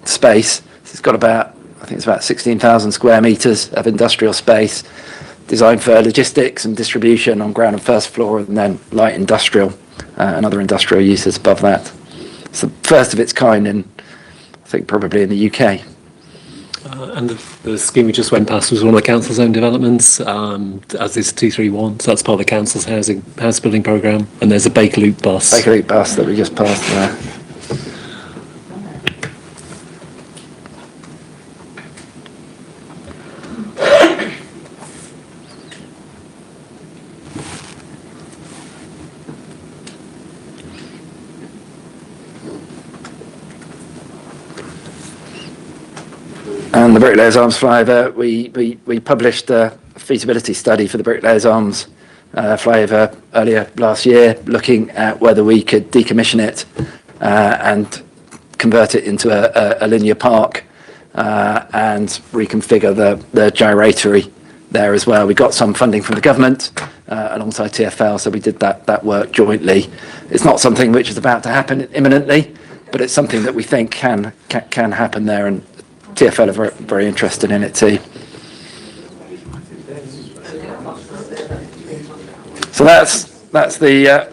space. It's got about, I think it's about 16,000 square metres of industrial space, designed for logistics and distribution on ground and first floor, and then light industrial and other industrial uses above that. It's the first of its kind in, I think, probably in the UK. And the scheme we just went past was one of the council's own developments, as is 231. So that's part of the council's house building programme. And there's a Bakerloop bus. Bakerloop bus that we just passed there. And the Bricklayers Arms flyover, we published a feasibility study for the Bricklayers Arms flyover earlier last year, looking at whether we could decommission it and convert it into a linear park and reconfigure the gyratory there as well. We got some funding from the government alongside TfL, so we did that work jointly. It's not something which is about to happen imminently, but it's something that we think can happen there, and TfL are very, very interested in it too. So that's the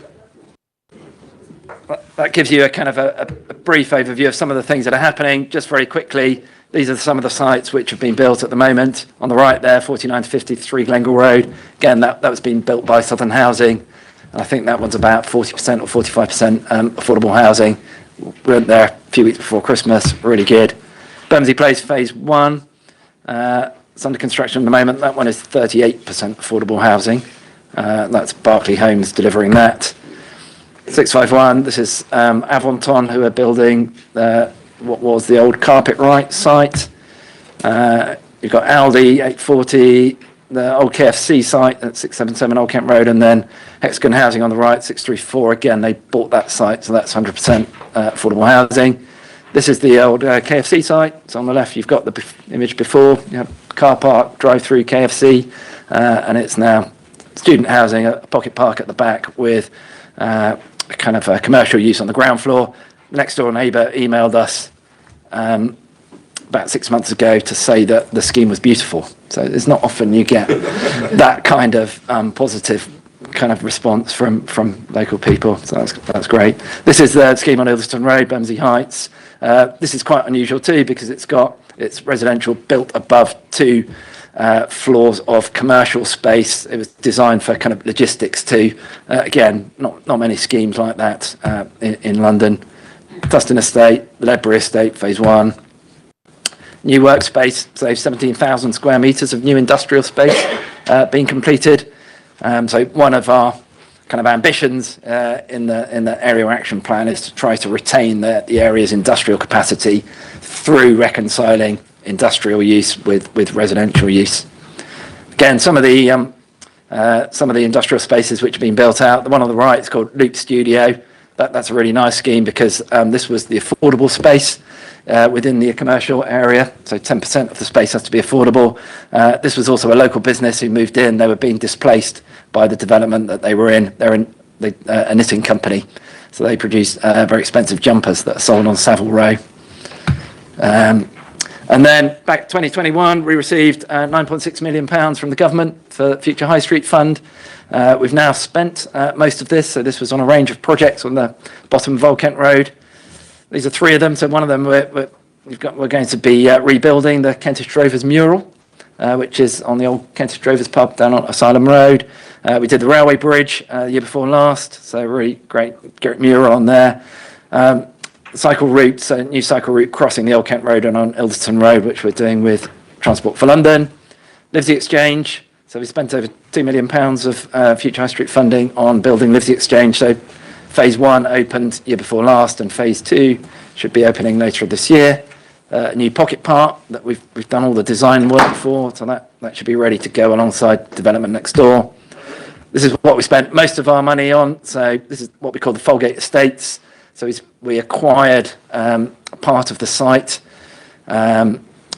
that gives you a kind of a brief overview of some of the things that are happening. Just very quickly, these are some of the sites which have been built at the moment. On the right there, 49 to 53 Glengall Road. Again, that was being built by Southern Housing, and I think that one's about 40% or 45% affordable housing. We went there a few weeks before Christmas. Really good. Bermondsey Place Phase 1, it's under construction at the moment. That one is 38% affordable housing. That's Berkeley Homes delivering that. 651, this is Avonton, who are building what was the old Carpetright site. You've got Aldi, 840, the old KFC site at 677 Old Kent Road, and then Hexagon Housing on the right, 634. Again, they bought that site, so that's 100% affordable housing. This is the old KFC site. It's on the left. You've got the image before. You have car park, drive-through KFC, and it's now student housing, a pocket park at the back with a kind of a commercial use on the ground floor. The next door neighbour emailed us about 6 months ago to say that the scheme was beautiful. So it's not often you get that kind of positive kind of response from local people. So that's great. This is the scheme on Ilderston Road, Bermondsey Heights. This is quite unusual too because it's residential built above 2 floors of commercial space. It was designed for kind of logistics too. Again, not many schemes like that in London. Dustin Estate, Ledbury Estate, Phase 1. New workspace, so 17,000 square metres of new industrial space being completed. So one of our kind of ambitions in the area action plan is to try to retain the area's industrial capacity through reconciling industrial use with residential use. Again, some of the industrial spaces which have been built out. The one on the right is called Loop Studio. That's a really nice scheme because this was the affordable space within the commercial area. So 10% of the space has to be affordable. This was also a local business who moved in. They were being displaced by the development that they were in. They're a knitting company. So they produce very expensive jumpers that are sold on Savile Row. And then back 2021, we received £9.6 million from the government for Future High Street Fund. We've now spent most of this. So this was on a range of projects on the bottom of Old Kent Road. These are 3 of them. So one of them we're going to be rebuilding the Kentish Drovers mural, which is on the old Kentish Drovers pub down on Asylum Road. We did the railway bridge the year before last. So really great mural on there. Cycle route, so new cycle route crossing the Old Kent Road and on Ilderston Road, which we're doing with Transport for London. Livesey Exchange, so we spent over £2 million of Future High Street funding on building Livesey Exchange. So Phase 1 opened year before last, and Phase 2 should be opening later this year. A new pocket park that we've done all the design work for, so that should be ready to go alongside development next door. This is what we spent most of our money on. So this is what we call the Folgate Estates. So we acquired part of the site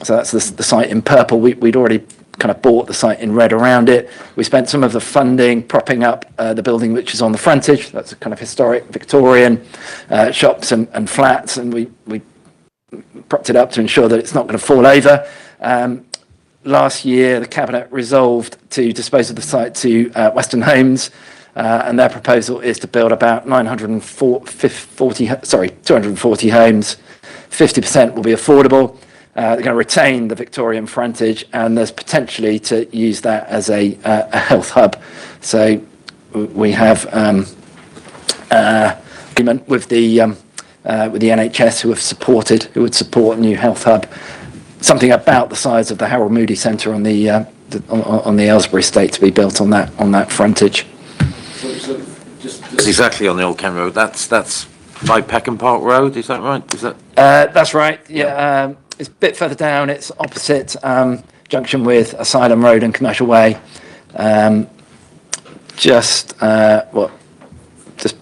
So that's the site in purple. We'd already kind of bought the site in red around it. We spent some of the funding propping up the building which is on the frontage. That's a kind of historic Victorian shops and flats, and we propped it up to ensure that it's not going to fall over. Last year, the Cabinet resolved to dispose of the site to Western Homes, and their proposal is to build about 240 homes. 50% will be affordable. They're going to retain the Victorian frontage, and there's potentially to use that as a health hub. So we have agreement with the NHS who would support a new health hub, something about the size of the Harold Moody Centre on the Aylesbury estate to be built on that frontage. So just exactly on the Old Kent Road. That's by Peckham Park Road. Is that right? Is that? That's right. Yeah. It's a bit further down. It's opposite junction with Asylum Road and Commercial Way. Just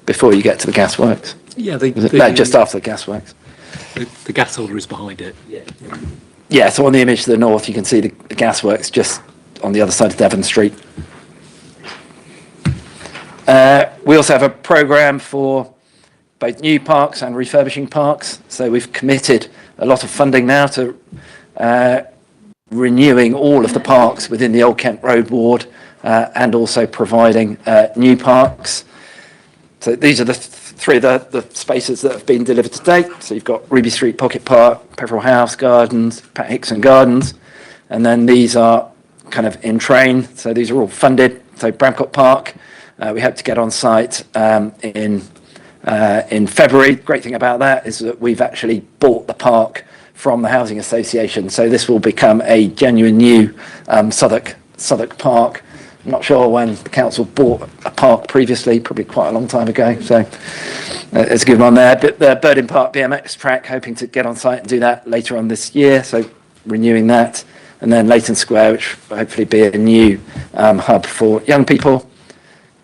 before you get to the gasworks. Yeah, just after the gasworks. The gas holder is behind it. Yeah, so on the image to the north, you can see the gasworks just on the other side of Devon Street. We also have a programme for both new parks and refurbishing parks. So we've committed a lot of funding now to renewing all of the parks within the Old Kent Road ward and also providing new parks. So these are the three of the spaces that have been delivered to date. So you've got Ruby Street Pocket Park, Peveril House Gardens, Pat Hickson Gardens, and then these are kind of in train. So these are all funded. So Bramcote Park, we hope to get on site in February. Great thing about that is that we've actually bought the park from the Housing Association. So this will become a genuine new Southwark Park. I'm not sure when the council bought a park previously, probably quite a long time ago. So it's a good one there. But the Birding Park BMX track, hoping to get on site and do that later on this year. So renewing that. And then Leighton Square, which will hopefully be a new hub for young people.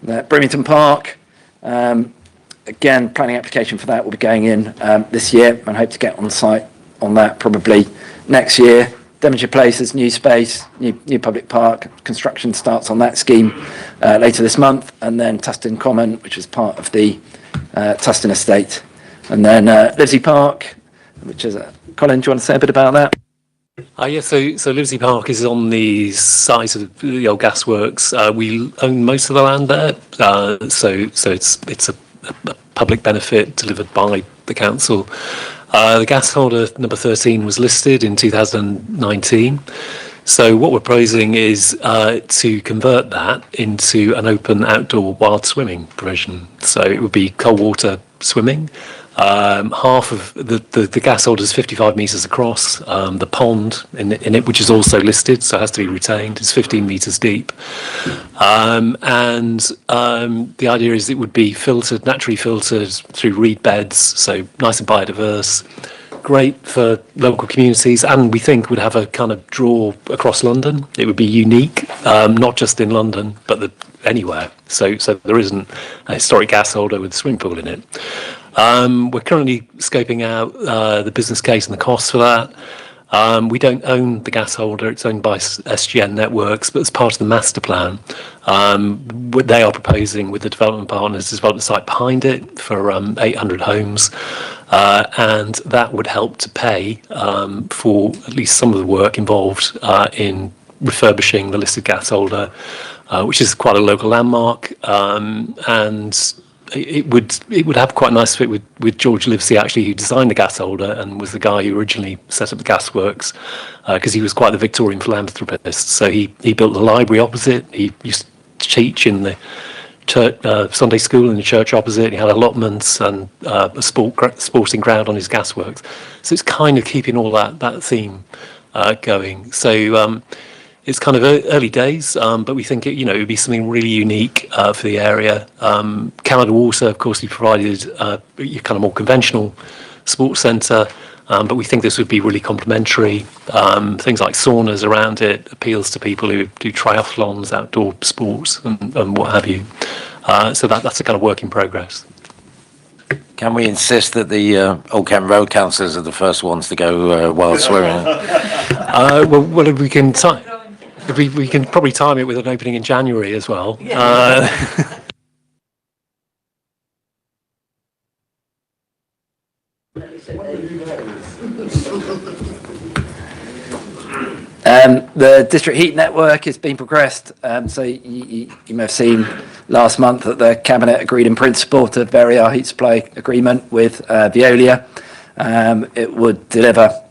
Brimington Park, again, planning application for that will be going in this year, and hope to get on site on that probably next year. Devonshire Place is new space, new public park. Construction starts on that scheme later this month, and then Tustin Common, which is part of the Tustin estate, and then Livesey Park, which is Colin. Do you want to say a bit about that? So Livesey Park is on the site of the old gasworks. We own most of the land there, so it's a public benefit delivered by the council. The gas holder number 13 was listed in 2019. So what we're proposing is to convert that into an open outdoor wild swimming provision. So it would be cold water swimming. Half of the gas holder is 55 metres across. The pond in it, which is also listed, so it has to be retained, is 15 metres deep. And the idea is it would be naturally filtered through reed beds, so nice and biodiverse. Great for local communities, and we think would have a kind of draw across London. It would be unique, not just in London, but anywhere. So there isn't a historic gas holder with a swimming pool in it. We're currently scoping out the business case and the costs for that. We don't own the gas holder, it's owned by SGN Networks, but as part of the master plan, what they are proposing with the development partners is develop the site behind it for 800 homes, and that would help to pay for at least some of the work involved in refurbishing the listed gas holder, which is quite a local landmark, and it would have quite a nice fit with George Livesey, actually, who designed the gas holder and was the guy who originally set up the gasworks, because he was quite the Victorian philanthropist. So he built the library opposite. He used to teach in the church, Sunday school in the church opposite. He had allotments and a sporting ground on his gasworks. So it's kind of keeping all that theme going. So it's kind of early days, but we think it would be something really unique for the area. Canada Water, of course, we provided a kind of more conventional sports centre, but we think this would be really complementary. Things like saunas around it appeals to people who do triathlons, outdoor sports, and what have you. So that's a kind of work in progress. Can we insist that the Old Kent Road councillors are the first ones to go wild swimming? Well, if we can we can probably time it with an opening in January as well. The district heat network is being progressed. So you may have seen last month that the Cabinet agreed in principle to vary our heat supply agreement with Veolia. It would deliver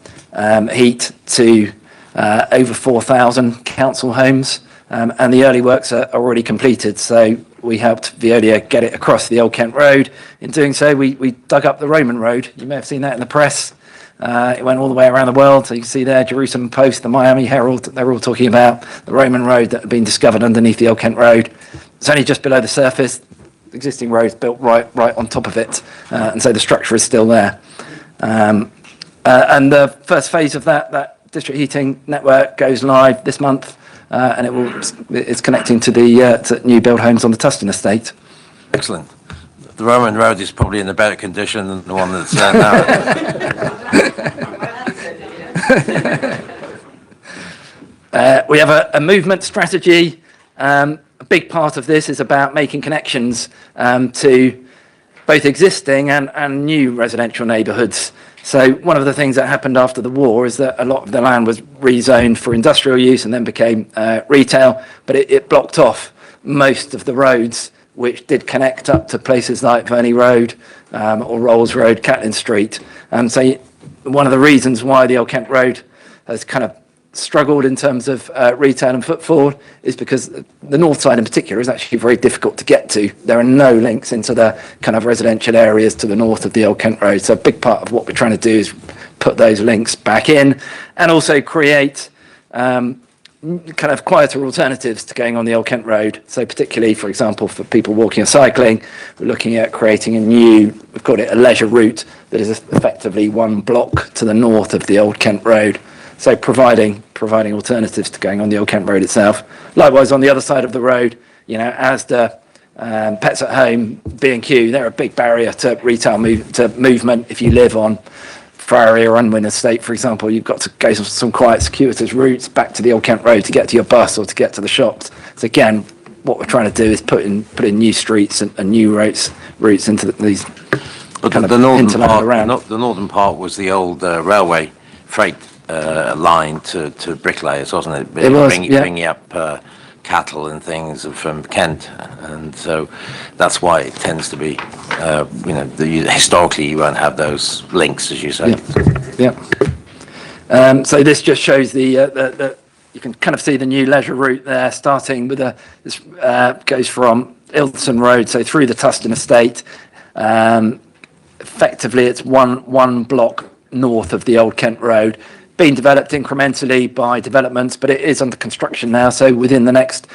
heat to over 4,000 council homes, and the early works are already completed. So we helped Veolia get it across the Old Kent Road. In doing so, we dug up the Roman Road. You may have seen that in the press. It went all the way around the world. So you can see there, Jerusalem Post, the Miami Herald, they're all talking about the Roman Road that had been discovered underneath the Old Kent Road. It's only just below the surface. The existing road's built right on top of it. And so the structure is still there. And the first phase of that district heating network goes live this month. And it's connecting to the to new build homes on the Tustin estate. Excellent. The Roman Road is probably in a better condition than the one that's now. We have a movement strategy. A big part of this is about making connections to both existing and new residential neighbourhoods. So one of the things that happened after the war is that a lot of the land was rezoned for industrial use and then became retail, but it blocked off most of the roads which did connect up to places like Verney Road or Rolls Road, Catlin Street. So one of the reasons why the Old Kent Road has kind of struggled in terms of retail and footfall is because the north side in particular is actually very difficult to get to. There are no links into the kind of residential areas to the north of the Old Kent Road. So a big part of what we're trying to do is put those links back in and also create kind of quieter alternatives to going on the Old Kent Road. So particularly, for example, for people walking or cycling, we're looking at creating a new, we've called it a leisure route that is effectively one block to the north of the Old Kent Road. So providing alternatives to going on the Old Kent Road itself. Likewise, on the other side of the road, you know, Asda, Pets at Home, B&Q, they're a big barrier to retail movement. If you live on Friary or Unwin Estate, for example, you've got to go some quiet, circuitous routes back to the Old Kent Road to get to your bus or to get to the shops. So again, what we're trying to do is put in new streets and new routes into these. But the northern part was the old railway freight line to bricklayers, wasn't it? It was, bringing up cattle and things from Kent, and so that's why it tends to be, historically you won't have those links, as you say. So this just shows the you can kind of see the new leisure route there, starting with this goes from Ilson Road, so through the Tustin estate. Effectively, it's one block north of the Old Kent Road, being developed incrementally by developments, but it is under construction now. So within the next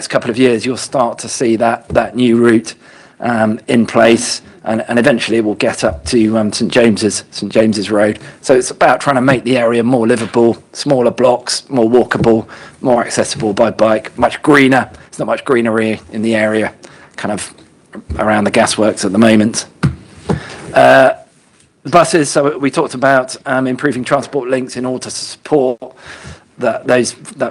couple of years, you'll start to see that new route in place, and eventually it will get up to St James's Road. So it's about trying to make the area more livable, smaller blocks, more walkable, more accessible by bike, much greener. There's not much greenery in the area, kind of around the gasworks at the moment. Buses, so we talked about improving transport links in order to support that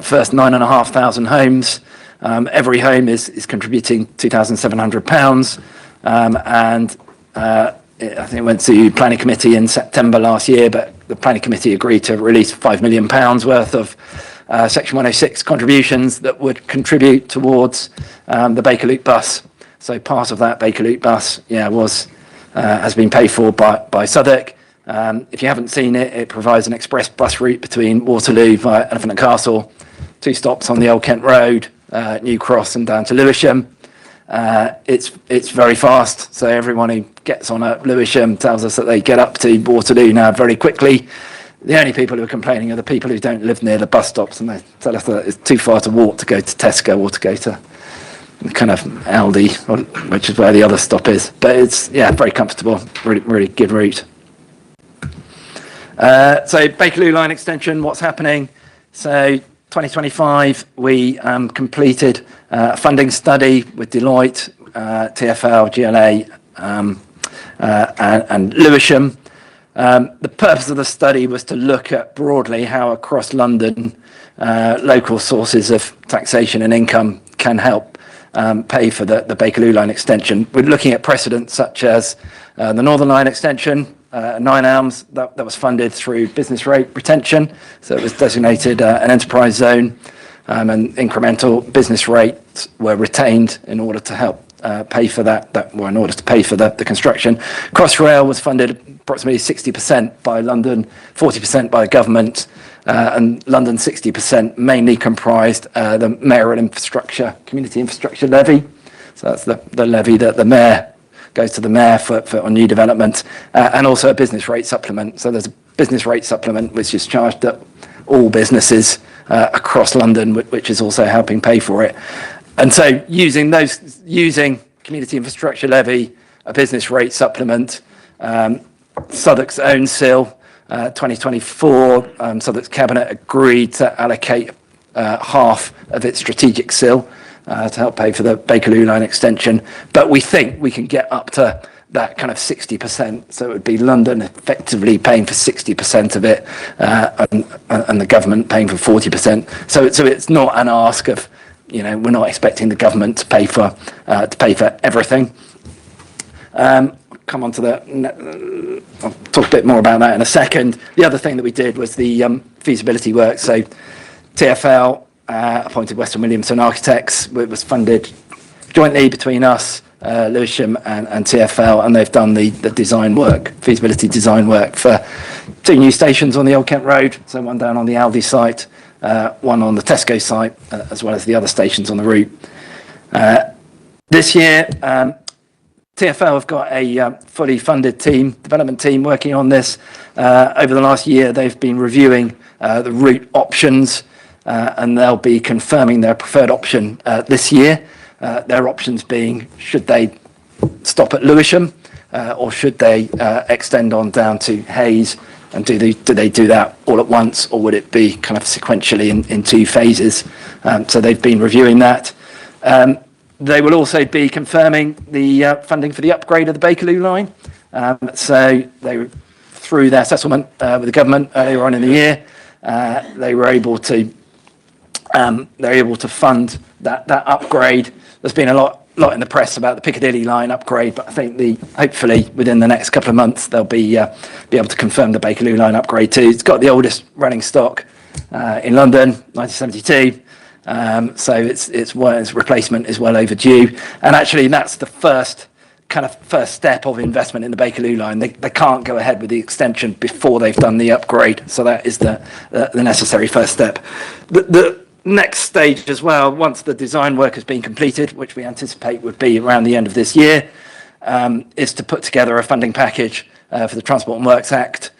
first 9,500 homes. Every home is contributing £2,700, and I think it went to planning committee in September last year, but the planning committee agreed to release £5 million worth of Section 106 contributions that would contribute towards the Bakerloo bus. So part of that Bakerloo bus, has been paid for by Southwark. If you haven't seen it, it provides an express bus route between Waterloo via Elephant and Castle, 2 stops on the Old Kent Road, New Cross and down to Lewisham. It's very fast, so everyone who gets on at Lewisham tells us that they get up to Waterloo now very quickly. The only people who are complaining are the people who don't live near the bus stops, and they tell us that it's too far to walk to go to Tesco or to go to kind of Aldi, which is where the other stop is. But it's very comfortable, really good route. So Bakerloo line extension, what's happening? So 2025 we completed a funding study with Deloitte, TfL, GLA, and Lewisham. The purpose of the study was to look at broadly how across London local sources of taxation and income can help pay for the Bakerloo line extension. We're looking at precedents such as the Northern Line extension, 9 Elms, that was funded through business rate retention, so it was designated an enterprise zone, and incremental business rates were retained in order to help pay for in order to pay for the construction. Crossrail was funded approximately 60% by London, 40% by the government, and London 60% mainly comprised the mayoral infrastructure, community infrastructure levy. So that's the levy that the mayor goes to the mayor for on new development, and also a business rate supplement. So there's a business rate supplement which is charged at all businesses across London, which is also helping pay for it. And so using community infrastructure levy, a business rate supplement, Southwark's own SIL, 2024, Southwark's cabinet agreed to allocate half of its strategic SIL to help pay for the Bakerloo line extension. But we think we can get up to that kind of 60%. So it would be London effectively paying for 60% of it, and the government paying for 40%. So it's not an ask of, we're not expecting the government to pay for everything. Come on to I'll talk a bit more about that in a second. The other thing that we did was the feasibility work. So TfL appointed Weston Williamson Architects. It was funded jointly between us, Lewisham and TfL, and they've done the design work, feasibility design work for 2 new stations on the Old Kent Road. So one down on the Aldi site, one on the Tesco site, as well as the other stations on the route. This year, TfL have got a fully funded development team working on this. Over the last year, they've been reviewing the route options, and they'll be confirming their preferred option this year. Their options being, should they stop at Lewisham, or should they extend on down to Hayes, and do they do that all at once, or would it be kind of sequentially in 2 phases? So they've been reviewing that. They will also be confirming the funding for the upgrade of the Bakerloo line. So they, through their settlement with the government earlier on in the year, they were able to fund that upgrade. There's been a lot in the press about the Piccadilly line upgrade, but I think hopefully within the next couple of months they'll be able to confirm the Bakerloo line upgrade too. It's got the oldest running stock in London, 1972. So its replacement is well overdue, and actually that's the first step of investment in the Bakerloo line. They can't go ahead with the extension before they've done the upgrade, so that is the necessary first step. The next stage as well, once the design work has been completed, which we anticipate would be around the end of this year, is to put together a funding package for the Transport and Works Act.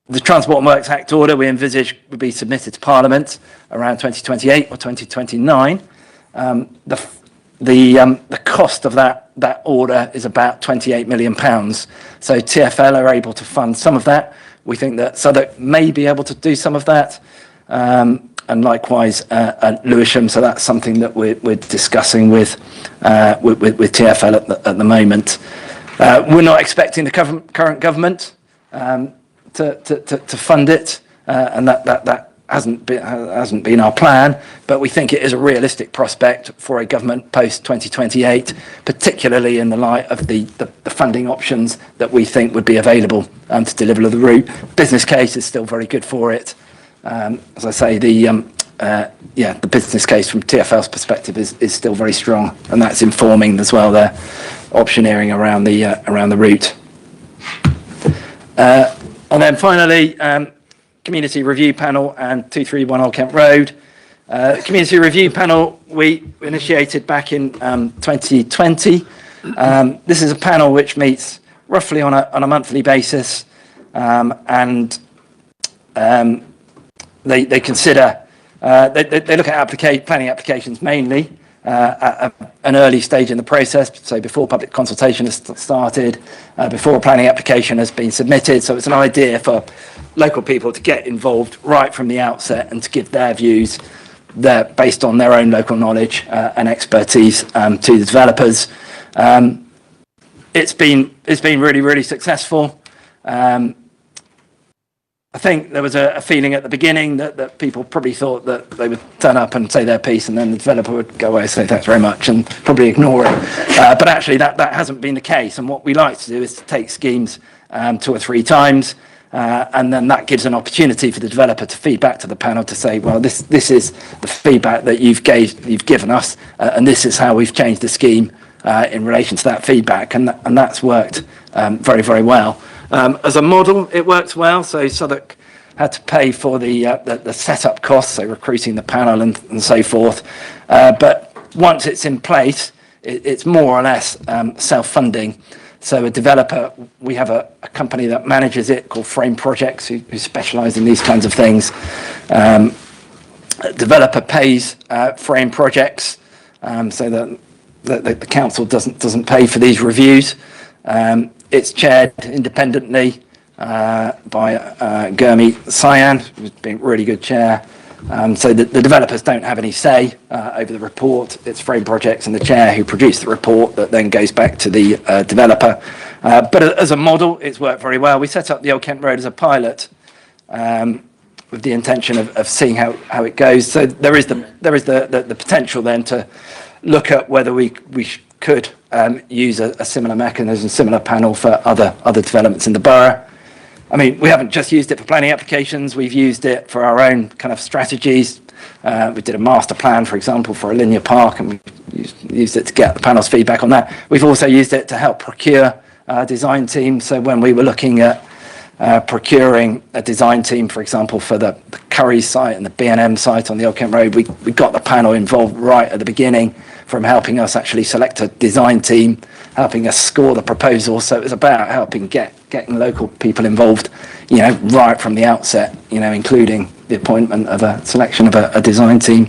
The Transport and Works Act order we envisage would be submitted to Parliament around 2028 or 2029. The cost of that order is about £28 million. So TfL are able to fund some of that. We think that Southwark may be able to do some of that, and likewise at Lewisham. So that's something that we're discussing with TfL at the moment. We're not expecting the current government to fund it, and that hasn't been our plan, but we think it is a realistic prospect for a government post 2028, particularly in the light of the funding options that we think would be available to deliver the route. Business case is still very good for it. As I say, the business case from TfL's perspective is still very strong, and that's informing as well their optioneering around the route. And then finally, Community Review Panel and 231 Old Kent Road. Community Review Panel we initiated back in 2020. This is a panel which meets roughly on a monthly basis, and they consider, they look at planning applications mainly at an early stage in the process, so before public consultation has started, before a planning application has been submitted. So it's an idea for local people to get involved right from the outset and to give their views based on their own local knowledge and expertise to the developers. it's been really, really successful. I think there was a feeling at the beginning that people probably thought that they would turn up and say their piece, and then the developer would go away and say thanks very much and probably ignore it. But actually that hasn't been the case. And what we like to do is to take schemes 2 or 3 times, and then that gives an opportunity for the developer to feed back to the panel to say, well, this is the feedback that you've given us, and this is how we've changed the scheme in relation to that feedback, and that's worked very, very well. As a model, it works well. So Southwark had to pay for the setup costs, so recruiting the panel and so forth. But once it's in place, it's more or less self-funding. So a developer, we have a company that manages it called Frame Projects, who specialise in these kinds of things. A developer pays Frame Projects, so that the council doesn't pay for these reviews. It's chaired independently by Gurmeet Sayan, who's been a really good chair. So the developers don't have any say over the report. It's Frame Projects and the chair who produce the report that then goes back to the developer. But as a model, it's worked very well. We set up the Old Kent Road as a pilot with the intention of seeing how it goes. So there is the potential then to look at whether we could use a similar mechanism, similar panel for other developments in the borough. I mean, we haven't just used it for planning applications, we've used it for our own kind of strategies. We did a master plan, for example, for a linear park, and we used it to get the panel's feedback on that. We've also used it to help procure our design team. So when we were looking at procuring a design team, for example, for the Curry site and the B&M site on the Old Kent Road, we got the panel involved right at the beginning, from helping us actually select a design team, helping us score the proposal. So it was about helping getting local people involved, right from the outset, including the appointment of a selection of a design team.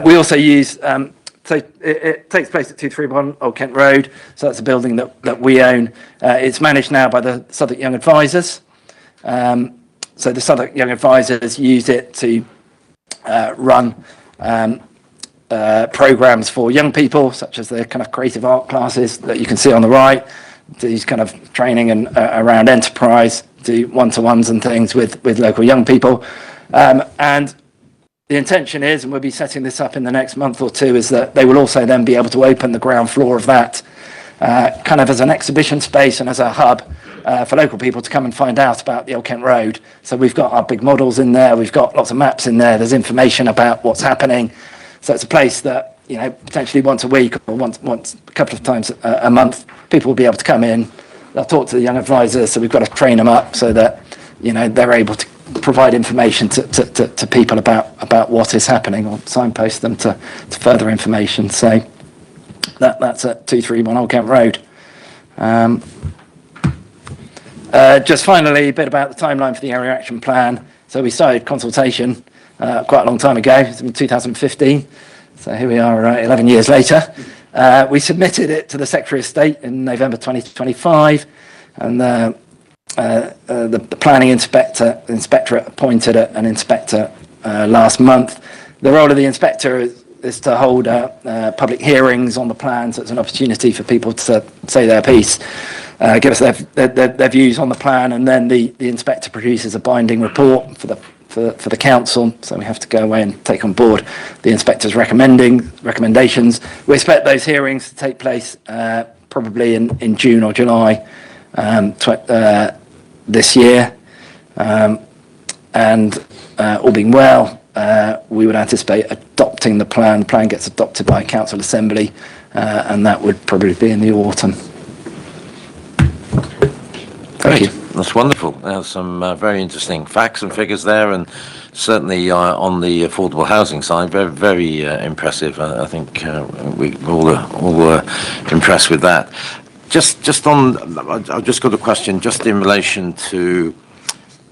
We also use, so it takes place at 231 Old Kent Road. So that's a building that we own. It's managed now by the Southwark Young Advisors. So the Southwark Young Advisors use it to run programs for young people, such as the kind of creative art classes that you can see on the right, these kind of training and around enterprise, do one-to-ones and things with local young people. And the intention is, and we'll be setting this up in the next month or two, is that they will also then be able to open the ground floor of that kind of as an exhibition space and as a hub for local people to come and find out about the Old Kent Road. So we've got our big models in there, we've got lots of maps in there, there's information about what's happening. So it's a place that, potentially once a week or once a couple of times a month, people will be able to come in. They'll talk to the young advisors, so we've got to train them up so that, they're able to provide information to people about what is happening, or signpost them to further information. So that's at 231 Old Kent Road. Just finally, a bit about the timeline for the area action plan. So we started consultation quite a long time ago, it's in 2015. So here we are 11 years later. We submitted it to the Secretary of State in November 2025, and the planning inspectorate appointed an inspector last month. The role of the inspector is to hold public hearings on the plans. So it's an opportunity for people to say their piece, give us their views on the plan, and then the inspector produces a binding report for the council. So we have to go away and take on board the inspector's recommendations. We expect those hearings to take place probably in June or July this year, and all being well, we would anticipate adopting the plan. The plan gets adopted by council assembly, and that would probably be in the autumn. Thank you. That's wonderful. There's some very interesting facts and figures there, and certainly on the affordable housing side, very, very impressive. I think we all were impressed with that. Just on, I've just got a question just in relation to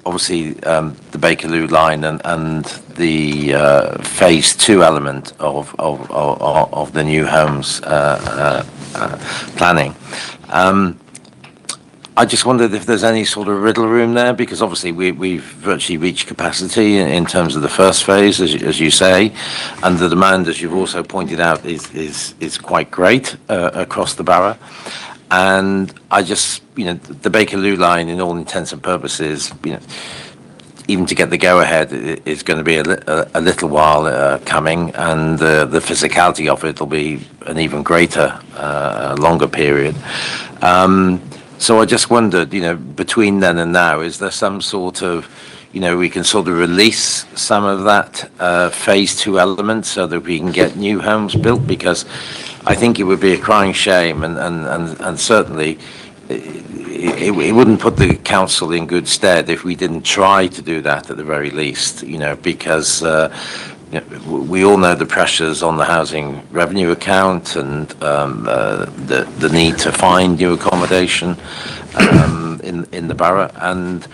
obviously the Bakerloo line and the phase 2 element of the new homes planning. I just wondered if there's any sort of wriggle room there, because obviously we've virtually reached capacity in terms of the first phase, as you say, and the demand, as you've also pointed out, is quite great across the borough. And I just, the Bakerloo line, in all intents and purposes, even to get the go-ahead is going to be a little while coming, and the physicality of it will be an even greater, longer period. So I just wondered, between then and now, is there some sort of, we can sort of release some of that phase 2 element so that we can get new homes built? Because I think it would be a crying shame, and certainly it wouldn't put the council in good stead if we didn't try to do that at the very least, because we all know the pressures on the housing revenue account and the need to find new accommodation in the borough. And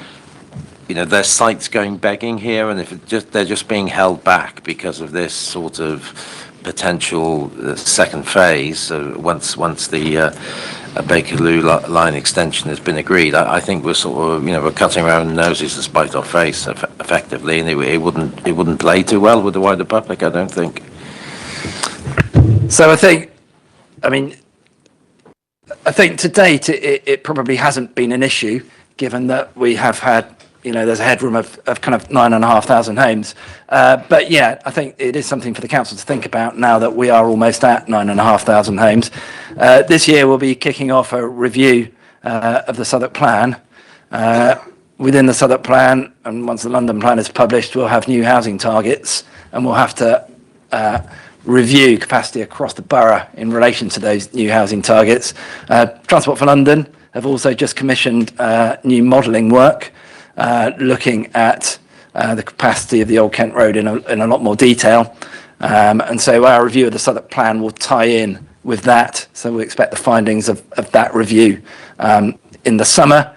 there's sites going begging here, and if they're just being held back because of this sort of potential second phase, once the Bakerloo line extension has been agreed, I think we're sort of, we're cutting our own noses to spite our face effectively, and it wouldn't play too well with the wider public, I don't think. So I think to date it probably hasn't been an issue, given that we have had, there's a headroom of kind of 9,500 homes. But yeah, I think it is something for the council to think about now that we are almost at 9,500 homes. This year we'll be kicking off a review of the Southwark plan. Within the Southwark plan, and once the London plan is published, we'll have new housing targets, and we'll have to review capacity across the borough in relation to those new housing targets. Transport for London have also just commissioned new modelling work, looking at the capacity of the Old Kent Road in a lot more detail. And so our review of the Southwark plan will tie in with that. So we expect the findings of that review in the summer.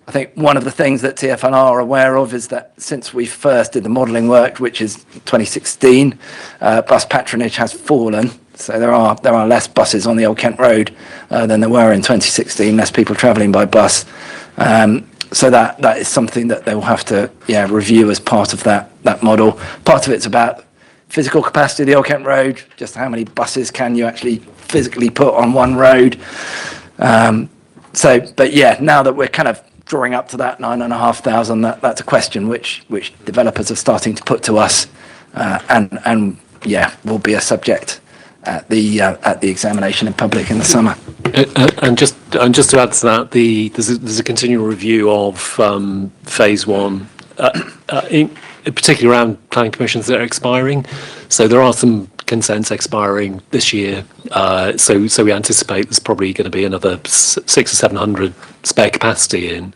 I think one of the things that TfL are aware of is that since we first did the modelling work, which is 2016, bus patronage has fallen. So there are less buses on the Old Kent Road than there were in 2016, less people travelling by bus. So that is something that they will have to review as part of that model. Part of it's about physical capacity of the Old Kent Road, just how many buses can you actually physically put on one road. But yeah, now that we're kind of drawing up to that 9,500, that's a question which developers are starting to put to us, and will be a subject at the examination in public in the summer. And just to add to that, there's a continual review of phase 1, particularly around planning permissions that are expiring. So there are some consents expiring this year. So we anticipate there's probably going to be another 600 or 700 spare capacity in.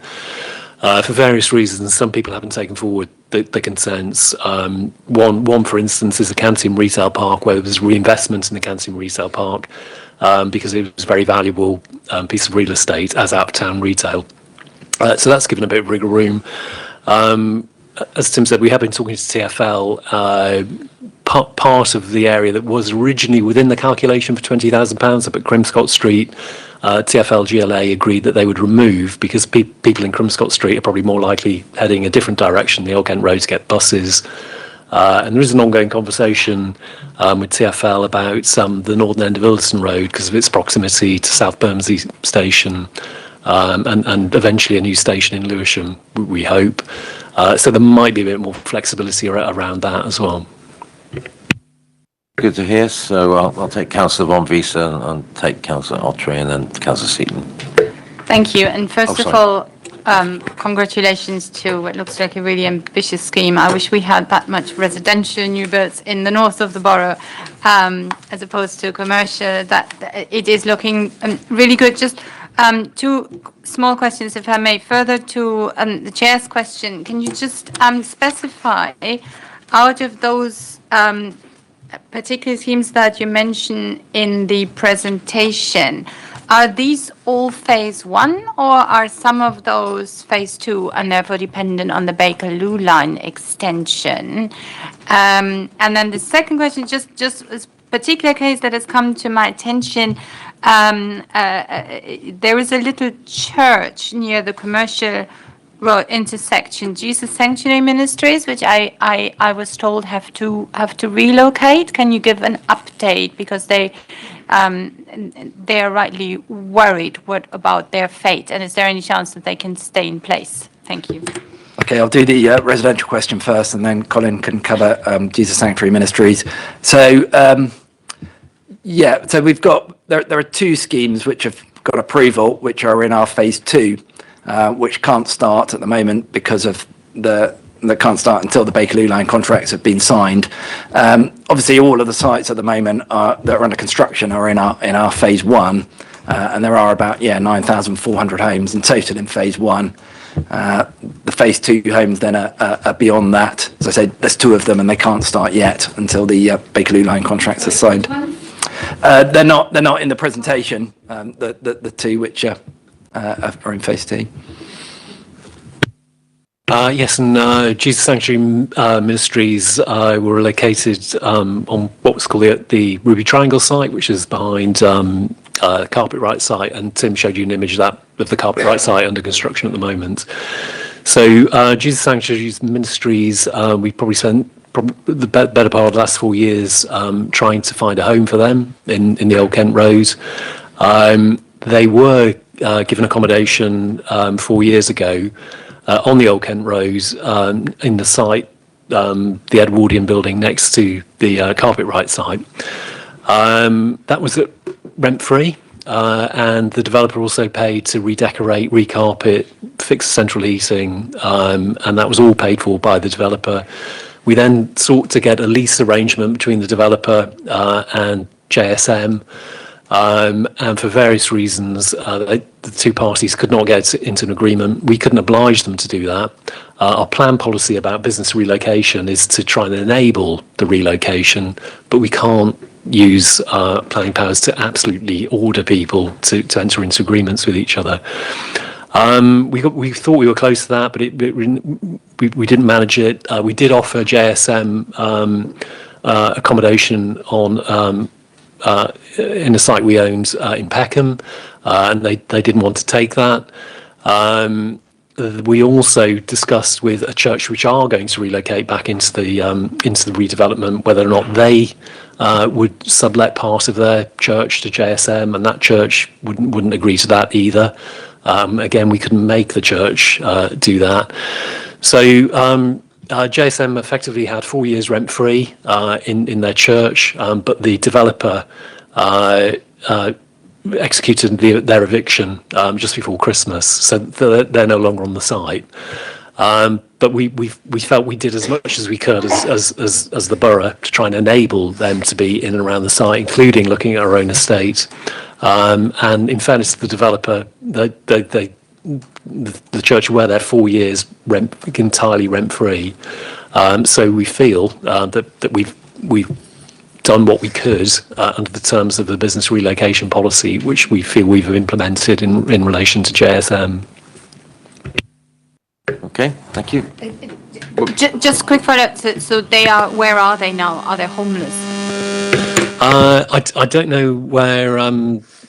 For various reasons, some people haven't taken forward the consents. One, for instance, is the Canteen Retail Park, where there was reinvestment in the Canteen Retail Park because it was a very valuable piece of real estate as out-of-town retail. So that's given a bit of wriggle room. As Tim said, we have been talking to TfL. Part of the area that was originally within the calculation for £20,000 up at Crimscott Street, TfL GLA agreed that they would remove, because people in Crimscott Street are probably more likely heading a different direction, the Old Kent Road, to get buses. And there is an ongoing conversation with TfL about the northern end of Ilderton Road because of its proximity to South Bermondsey Station, and eventually a new station in Lewisham, we hope. So there might be a bit more flexibility around that as well. Good to hear. So I'll take Councillor Von Wiese and take Councillor Ottery and then Councillor Seaton. Thank you. And first of all, congratulations to what looks like a really ambitious scheme. I wish we had that much residential new builds in the north of the borough, as opposed to commercial. That it is looking really good. Just two small questions, if I may. Further to the chair's question, can you just specify, out of those particular schemes that you mentioned in the presentation, are these all phase 1, or are some of those phase 2 and therefore dependent on the Bakerloo line extension? And then the second question, just a particular case that has come to my attention. There is a little church near the commercial road intersection, Jesus Sanctuary Ministries, which I was told have to relocate. Can you give an update, because they are rightly worried about their fate, and is there any chance that they can stay in place? Thank you. Okay, I'll do the residential question first, and then Colin can cover Jesus Sanctuary Ministries. So, so we've got, there are two schemes which have got approval, which are in our phase 2, which can't start at the moment because of that can't start until the Bakerloo line contracts have been signed. Obviously, all of the sites at the moment that are under construction are in our phase 1, and there are about 9,400 homes in total in phase 1. The phase 2 homes then are beyond that. As I said, there's 2 of them, and they can't start yet until the Bakerloo line contracts are signed. They're not in the presentation. The 2 which are in phase 2. Yes, and Jesus Sanctuary Ministries were located on what was called the Ruby Triangle site, which is behind Carpet-Right site, and Tim showed you an image of the Carpet-Right site under construction at the moment. So Jesus Sanctuary Ministries, we probably spent the better part of the last 4 years trying to find a home for them in the Old Kent Road. They were given accommodation 4 years ago on the Old Kent Road in the site, the Edwardian building next to the Carpet-Right site. That was rent-free, and the developer also paid to redecorate, recarpet, fix central heating, and that was all paid for by the developer. We then sought to get a lease arrangement between the developer and JSM, and for various reasons, the 2 parties could not get into an agreement. We couldn't oblige them to do that. Our plan policy about business relocation is to try and enable the relocation, but we can't use planning powers to absolutely order people to enter into agreements with each other. We thought we were close to that, but we didn't manage it. We did offer JSM accommodation on in a site we owned in Peckham, and they didn't want to take that. We also discussed with a church which are going to relocate back into the redevelopment whether or not they would sublet part of their church to JSM, and that church wouldn't agree to that either. Again, we couldn't make the church do that. So JSM effectively had 4 years rent-free in their church, but the developer executed their eviction just before Christmas, so they're no longer on the site. But we felt we did as much as we could as the borough to try and enable them to be in and around the site, including looking at our own estate. And in fairness to the developer, the church were there 4 years entirely rent-free. So we feel that we've done what we could under the terms of the business relocation policy, which we feel we've implemented in relation to JSM. Okay, thank you. Just quick follow-up. So where are they now? Are they homeless? I don't know where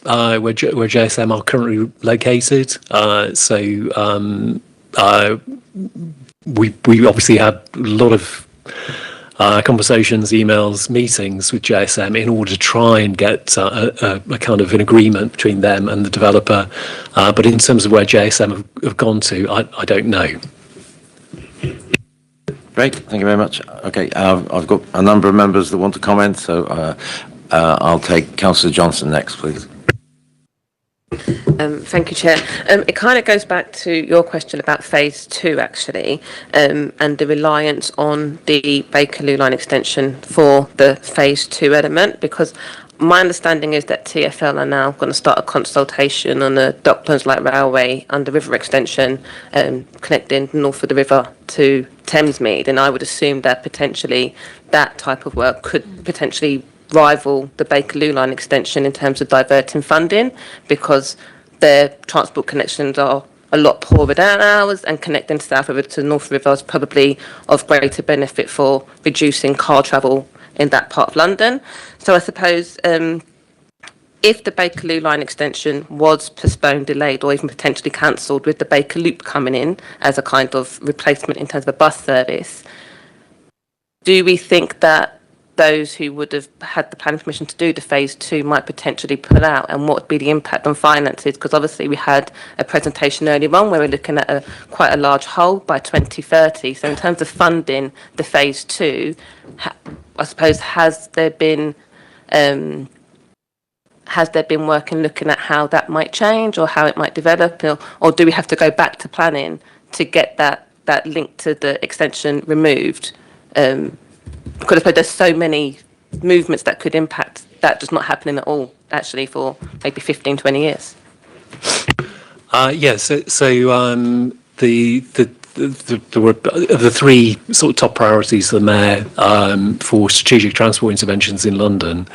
JSM are currently located. We obviously had a lot of conversations, emails, meetings with JSM in order to try and get a kind of an agreement between them and the developer. But in terms of where JSM have gone to, I don't know. Great, thank you very much. Okay, I've got a number of members that want to comment, so I'll take Councillor Johnson next, please. Thank you, Chair. It kind of goes back to your question about phase 2, actually, and the reliance on the Bakerloo line extension for the phase 2 element, because my understanding is that TfL are now going to start a consultation on the Docklands Light Railway under river extension, connecting north of the river to Thamesmead, and I would assume that potentially that type of work could potentially rival the Bakerloo line extension in terms of diverting funding, because their transport connections are a lot poorer than ours, and connecting South River to North River is probably of greater benefit for reducing car travel in that part of London. So I suppose if the Bakerloo line extension was postponed, delayed, or even potentially cancelled, with the Baker Loop coming in as a kind of replacement in terms of a bus service, do we think that those who would have had the planning permission to do the phase 2 might potentially pull out, and what would be the impact on finances? Because obviously we had a presentation earlier on where we're looking at quite a large hole by 2030. So in terms of funding the phase 2, I suppose has there been work in looking at how that might change or how it might develop, or do we have to go back to planning to get that link to the extension removed? Because I suppose there's so many movements that could impact that just not happening at all, actually, for maybe 15, 20 years. There were the three sort of top priorities of the Mayor for strategic transport interventions in London.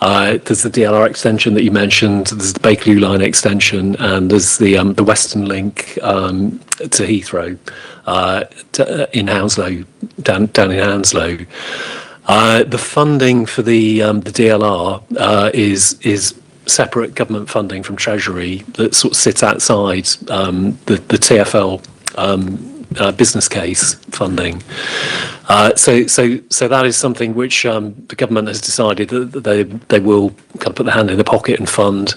There's the DLR extension that you mentioned, there's the Bakerloo line extension, and there's the Western Link to Heathrow in Hounslow, down in Hounslow. The funding for the DLR is separate government funding from Treasury that sort of sits outside the TfL business case funding. So that is something which the government has decided that they will kind of put their hand in the pocket and fund.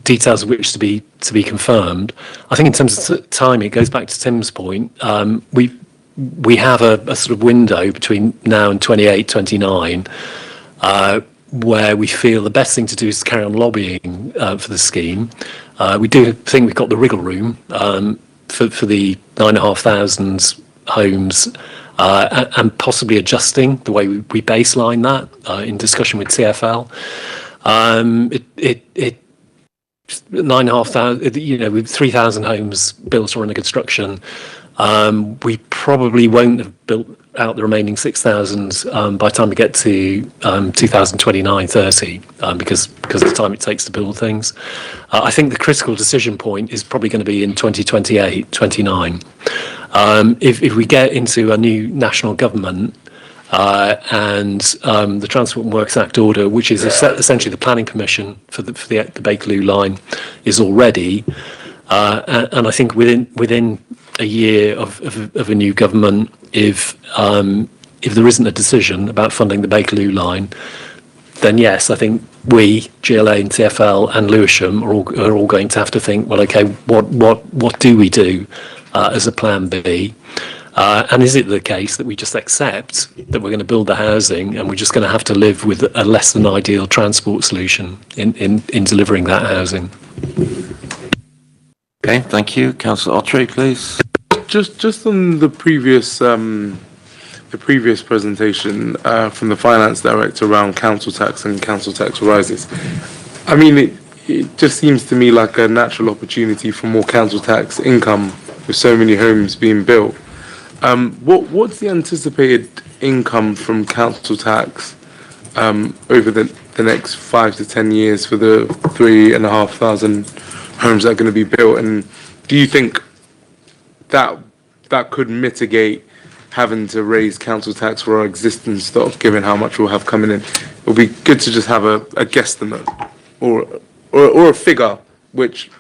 Details of which to be confirmed. I think in terms of time, it goes back to Tim's point. We have a sort of window between now and 28, 29, where we feel the best thing to do is to carry on lobbying for the scheme. We do think we've got the wriggle room for the 9,500 homes and possibly adjusting the way we baseline that in discussion with TfL. 9,500, with 3,000 homes built or under construction, we probably won't have built out the remaining 6,000 by the time we get to 2029-30, because of the time it takes to build things. I think the critical decision point is probably going to be in 2028-29. If we get into a new national government and the Transport and Works Act order, which is essentially the planning permission for the Bakerloo line, is already, and I think within a year of a new government, if there isn't a decision about funding the Bakerloo line, then yes, I think we, GLA and TfL and Lewisham are all going to have to think, well, okay, what do we do as a plan B? And is it the case that we just accept that we're going to build the housing and we're just going to have to live with a less than ideal transport solution in delivering that housing? Okay, thank you. Councillor Ottery, please. Just on the previous presentation from the finance director around council tax and council tax rises. I mean, it just seems to me like a natural opportunity for more council tax income with so many homes being built. What's the anticipated income from council tax over the next 5 to 10 years for the 3,500 homes that are going to be built? And do you think that could mitigate having to raise council tax for our existing stock, given how much we'll have coming in? It would be good to just have a guesstimate or a figure, which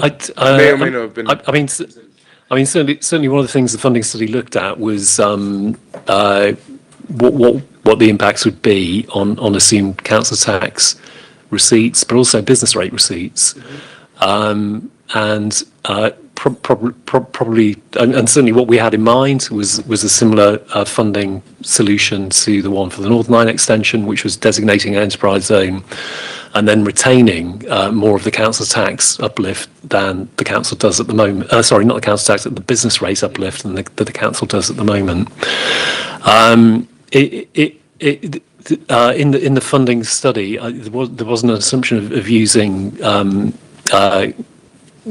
may or may not have been. I mean, certainly one of the things the funding study looked at was what the impacts would be on assumed council tax receipts, but also business rate receipts, and probably, and certainly what we had in mind was a similar funding solution to the one for the Northern Line extension, which was designating an enterprise zone and then retaining more of the council tax uplift than the council does at the moment. Sorry, not the council tax, the business rate uplift than the council does at the moment. In the funding study, there was an assumption of using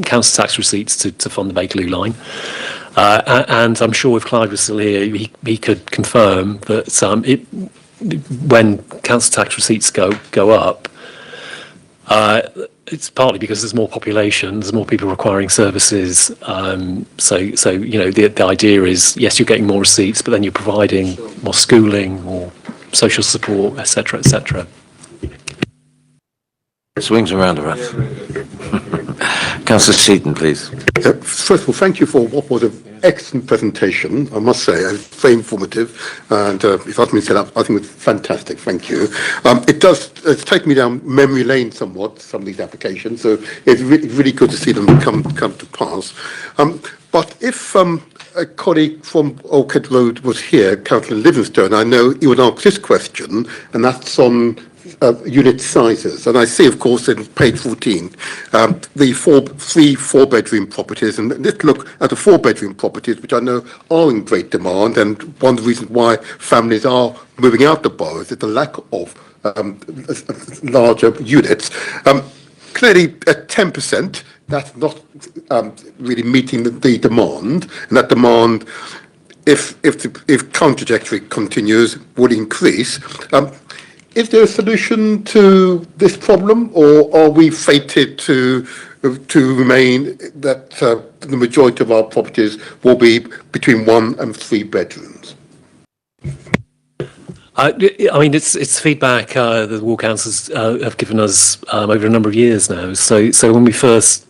council tax receipts to fund the Bakerloo line, and I'm sure if Clyde was still here, he could confirm that when council tax receipts go up, it's partly because there's more population, there's more people requiring services. So the idea is, yes, you're getting more receipts, but then you're providing more schooling, more social support, etc., etc. Swings and roundabouts. Councillor Seaton, please. First of all, thank you for what was an excellent presentation, I must say, very informative, and if I can set up, I think it was fantastic, thank you. It's taken me down memory lane somewhat, some of these applications, so it's really good to see them come to pass. But if a colleague from Old Kent Road was here, Councillor Livingstone, I know he would ask this question, and that's on unit sizes. And I see, of course, in page 14, the three four-bedroom properties. And let's look at the four-bedroom properties, which I know are in great demand. And one of the reasons why families are moving out the boroughs is the lack of larger units. Clearly, at 10%, that's not really meeting the demand. And that demand, if current trajectory continues, would increase. Is there a solution to this problem, or are we fated to remain that the majority of our properties will be between 1 and 3 bedrooms? I mean, it's feedback that the ward councils have given us over a number of years now. So when we first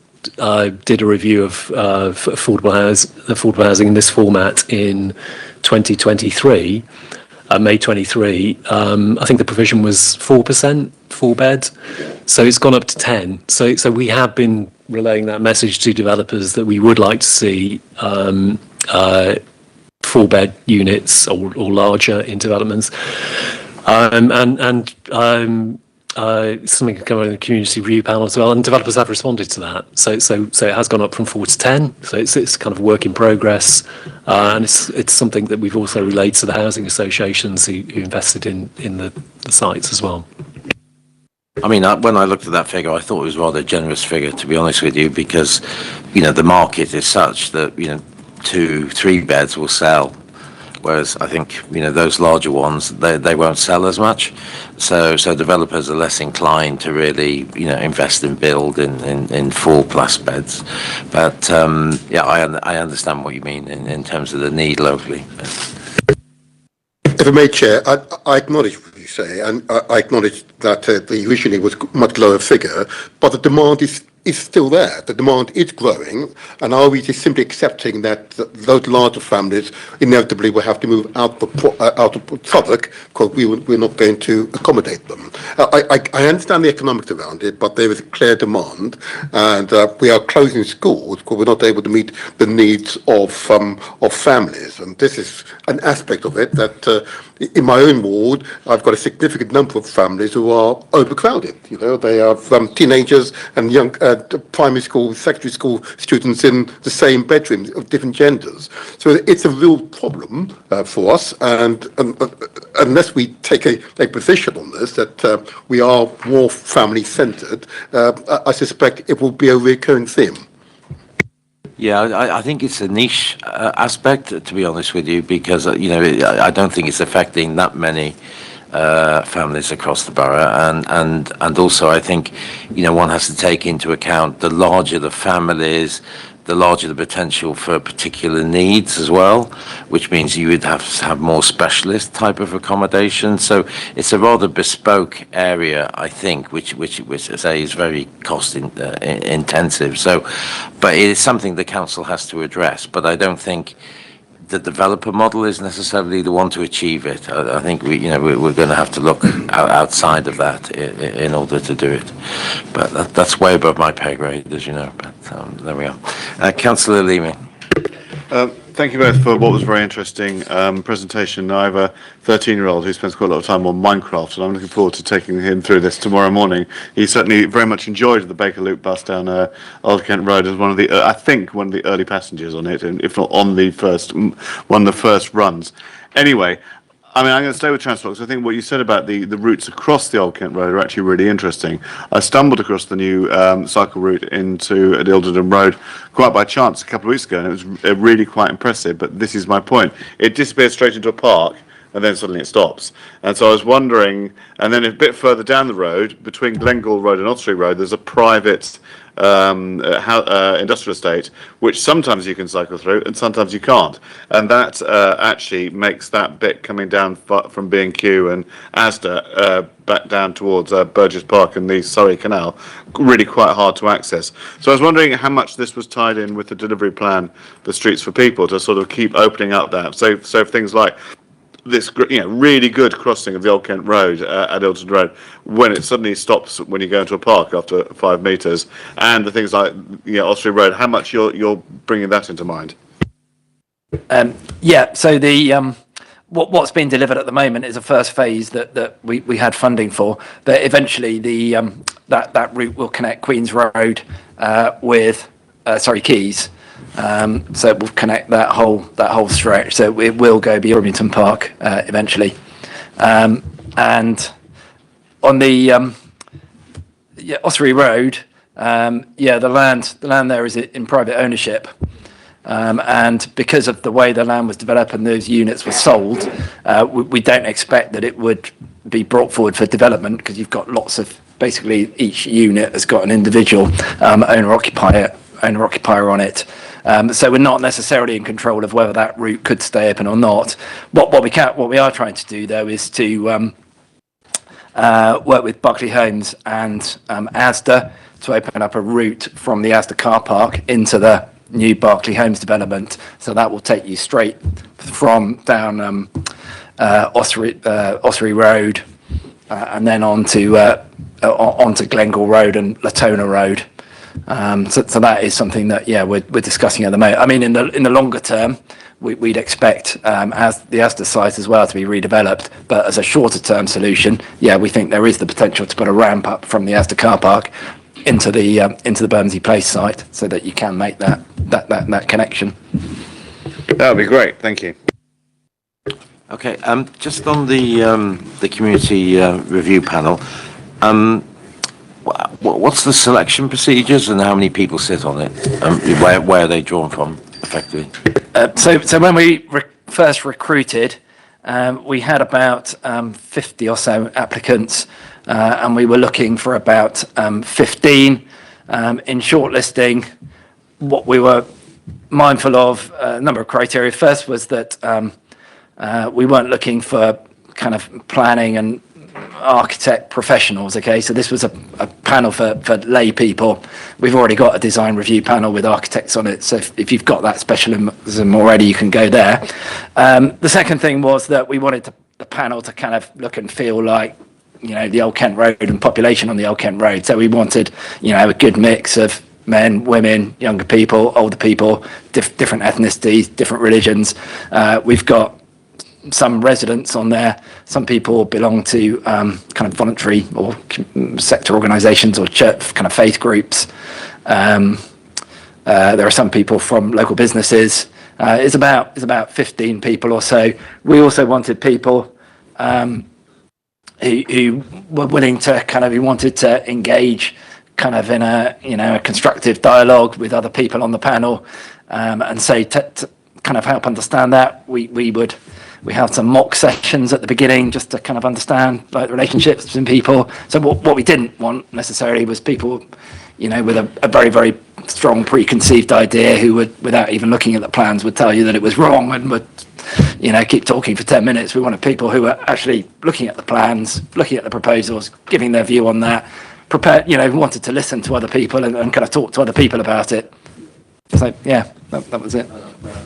did a review of affordable housing in this format in 2023. May 23, I think the provision was 4%, 4 bed. So it's gone up to 10. So we have been relaying that message to developers that we would like to see 4 bed units or larger in developments. Something can come out in the community review panel as well, and developers have responded to that. So it has gone up from 4 to 10. So it's kind of a work in progress, and it's something that we've also relayed to the housing associations who invested in the sites as well. I mean, when I looked at that figure, I thought it was a rather generous figure, to be honest with you, because, the market is such that, 2, 3 beds will sell. Whereas I think, those larger ones, they won't sell as much. So developers are less inclined to really, invest and build in 4+ beds. But, I understand what you mean in terms of the need locally. If I may, Chair, I acknowledge what you say, and I acknowledge that the originally was much lower figure, but the demand is still there. The demand is growing, and are we just simply accepting that those larger families inevitably will have to move out of Southwark because we're not going to accommodate them? I understand the economics around it, but there is a clear demand, and we are closing schools because we're not able to meet the needs of families, and this is an aspect of it that. In my own ward, I've got a significant number of families who are overcrowded. They have teenagers and young primary school, secondary school students in the same bedrooms of different genders. So it's a real problem for us, and unless we take a position on this, that we are more family-centred, I suspect it will be a recurring theme. Yeah, I think it's a niche aspect, to be honest with you, because, I don't think it's affecting that many families across the borough. And also, I think, one has to take into account the larger the families, the larger the potential for particular needs as well, which means you would have to have more specialist type of accommodation. So it's a rather bespoke area, I think, which I say is very cost intensive. So, but it is something the council has to address. But I don't think the developer model is necessarily the one to achieve it. I think we're going to have to look outside of that in order to do it. But that's way above my pay grade, as you know. But there we are. Councillor Leeming. Thank you both for what was a very interesting presentation. I have a 13-year-old who spends quite a lot of time on Minecraft, and I'm looking forward to taking him through this tomorrow morning. He certainly very much enjoyed the Baker Loop bus down Old Kent Road as one of the, I think, one of the early passengers on it, and if not on the first, one of the first runs. Anyway, I mean, I'm going to stay with transport because I think what you said about the routes across the Old Kent Road are actually really interesting. I stumbled across the new cycle route into Ilderton Road quite by chance a couple of weeks ago, and it was really quite impressive. But this is my point. It disappears straight into a park, and then suddenly it stops. And so I was wondering, and then a bit further down the road, between Glengall Road and Odd Street Road, there's a private industrial estate, which sometimes you can cycle through and sometimes you can't. And that actually makes that bit coming down from B&Q and Asda back down towards Burgess Park and the Surrey Canal really quite hard to access. So I was wondering how much this was tied in with the delivery plan for Streets for People to sort of keep opening up that. So things like this, really good crossing of the Old Kent Road at Ilton Road, when it suddenly stops when you go into a park after 5 metres, and the things like Osprey Road, how much you're bringing that into mind? So the what's being delivered at the moment is a first phase that we had funding for, but eventually the that route will connect Queen's Road with Quays. So it will connect that whole stretch. So it will go beyond Irvington Park eventually, and on the Osprey Road, the land there is in private ownership. And because of the way the land was developed and those units were sold, we don't expect that it would be brought forward for development, because you've got lots of, basically each unit has got an individual owner-occupier on it. So we're not necessarily in control of whether that route could stay open or not. What we are trying to do though is to work with Berkeley Homes and Asda to open up a route from the Asda car park into the new Berkeley Homes development. So that will take you straight from down Osprey Road and then onto Glengall Road and Latona Road. So that is something that we're discussing at the moment. I mean, in the longer term, we'd expect as the Asda site as well to be redeveloped, but as a shorter term solution, we think there is the potential to put a ramp up from the Asda car park into the Bermondsey Place site, so that you can make that connection. That would be great. Thank you. Okay, just on the community review panel, what's the selection procedures and how many people sit on it? Where are they drawn from, effectively? So when we first recruited, we had about 50 or so applicants, and we were looking for about 15. In shortlisting, what we were mindful of, a number of criteria. First was that we weren't looking for kind of planning and architect professionals. Okay, so this was a panel for lay people. We've already got a design review panel with architects on it, so if you've got that specialism already, you can go there. The second thing was that we wanted the panel to kind of look and feel like the Old Kent Road and population on the Old Kent Road. So we wanted a good mix of men, women, younger people, older people, different ethnicities, different religions. We've got some residents on there. Some people belong to kind of voluntary or sector organisations or church kind of faith groups. There are some people from local businesses. It's about 15 people or so. We also wanted people who were willing to who wanted to engage kind of in a constructive dialogue with other people on the panel, and so to kind of help understand that, we held some mock sessions at the beginning just to kind of understand like relationships between people. So what we didn't want necessarily was people, with a very, very strong preconceived idea who would, without even looking at the plans, would tell you that it was wrong and would, keep talking for 10 minutes. We wanted people who were actually looking at the plans, looking at the proposals, giving their view on that, prepared, wanted to listen to other people and kind of talk to other people about it. So, that was it.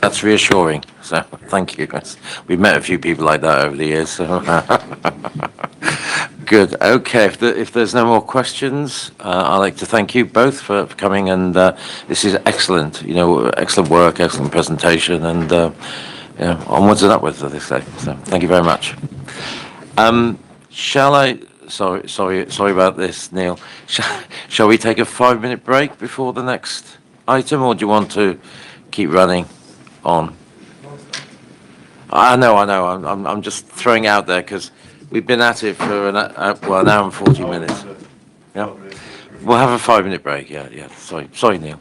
That's reassuring. So, thank you. We've met a few people like that over the years. So. Good. Okay. If there's no more questions, I'd like to thank you both for coming. And this is excellent. Excellent work, excellent presentation, and onwards and upwards, as they say. So, thank you very much. Shall I? Sorry about this, Neil. Shall we take a 5-minute break before the next item, or do you want to keep running on? I know. I'm just throwing out there because we've been at it for an hour and 40 minutes. Yeah, we'll have a 5-minute break. Yeah. Sorry, Neil.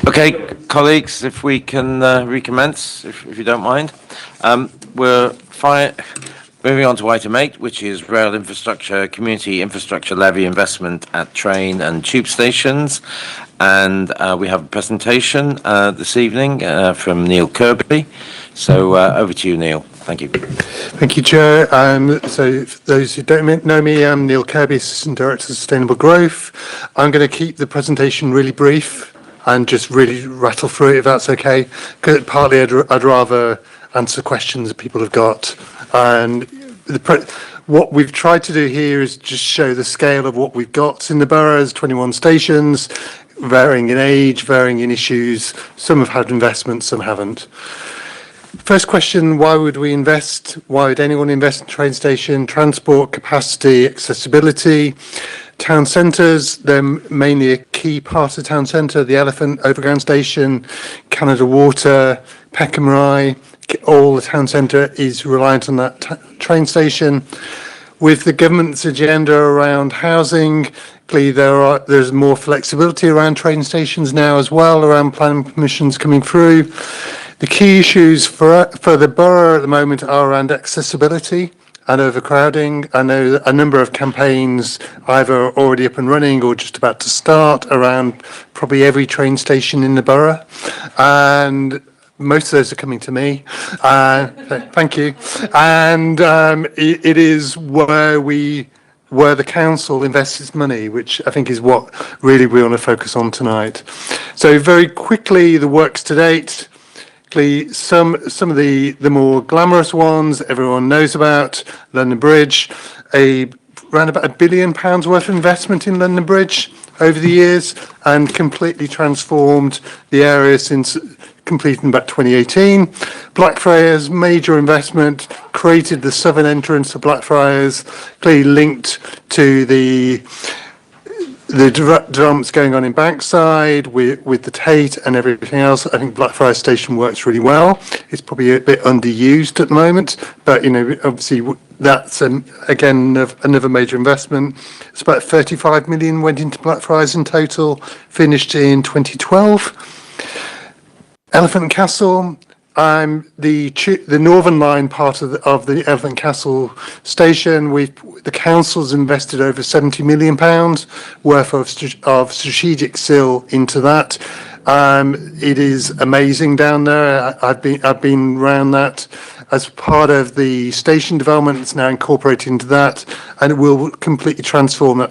Okay, colleagues, if we can recommence, if you don't mind. We're moving on to item 8, which is rail infrastructure, community infrastructure levy investment at train and tube stations. And we have a presentation this evening from Neil Kirby. So over to you, Neil. Thank you. Thank you, Chair. So for those who don't know me, I'm Neil Kirby, Assistant Director of Sustainable Growth. I'm going to keep the presentation really brief and just really rattle through it, if that's okay. Because partly I'd rather answer questions that people have got. And what we've tried to do here is just show the scale of what we've got in the boroughs, 21 stations, varying in age, varying in issues. Some have had investments, some haven't. First question, why would we invest? Why would anyone invest in train station? Transport, capacity, accessibility. Town centres, they're mainly a key part of the town centre. The Elephant Overground Station, Canada Water, Peckham Rye, all the town centre is reliant on that train station. With the government's agenda around housing, clearly there's more flexibility around train stations now as well, around planning permissions coming through. The key issues for the borough at the moment are around accessibility and overcrowding. I know a number of campaigns either already up and running or just about to start around probably every train station in the borough. And most of those are coming to me. Thank you. And it is where the council invests its money, which I think is what really we want to focus on tonight. So very quickly, the works to date. Some of the more glamorous ones everyone knows about, London Bridge, around about £1 billion worth of investment in London Bridge over the years and completely transformed the area since completed in about 2018. Blackfriars, major investment, created the southern entrance of Blackfriars, clearly linked to the developments going on in Bankside with the Tate and everything else. I think Blackfriars Station works really well. It's probably a bit underused at the moment, but obviously that's again another major investment. It's about 35 million went into Blackfriars in total, finished in 2012. Elephant and Castle. The Northern Line part of the Elephant Castle station, the council's invested over £70 million worth of strategic SIL into that. It is amazing down there. I've been around that as part of the station development. It's now incorporated into that, and it will completely transform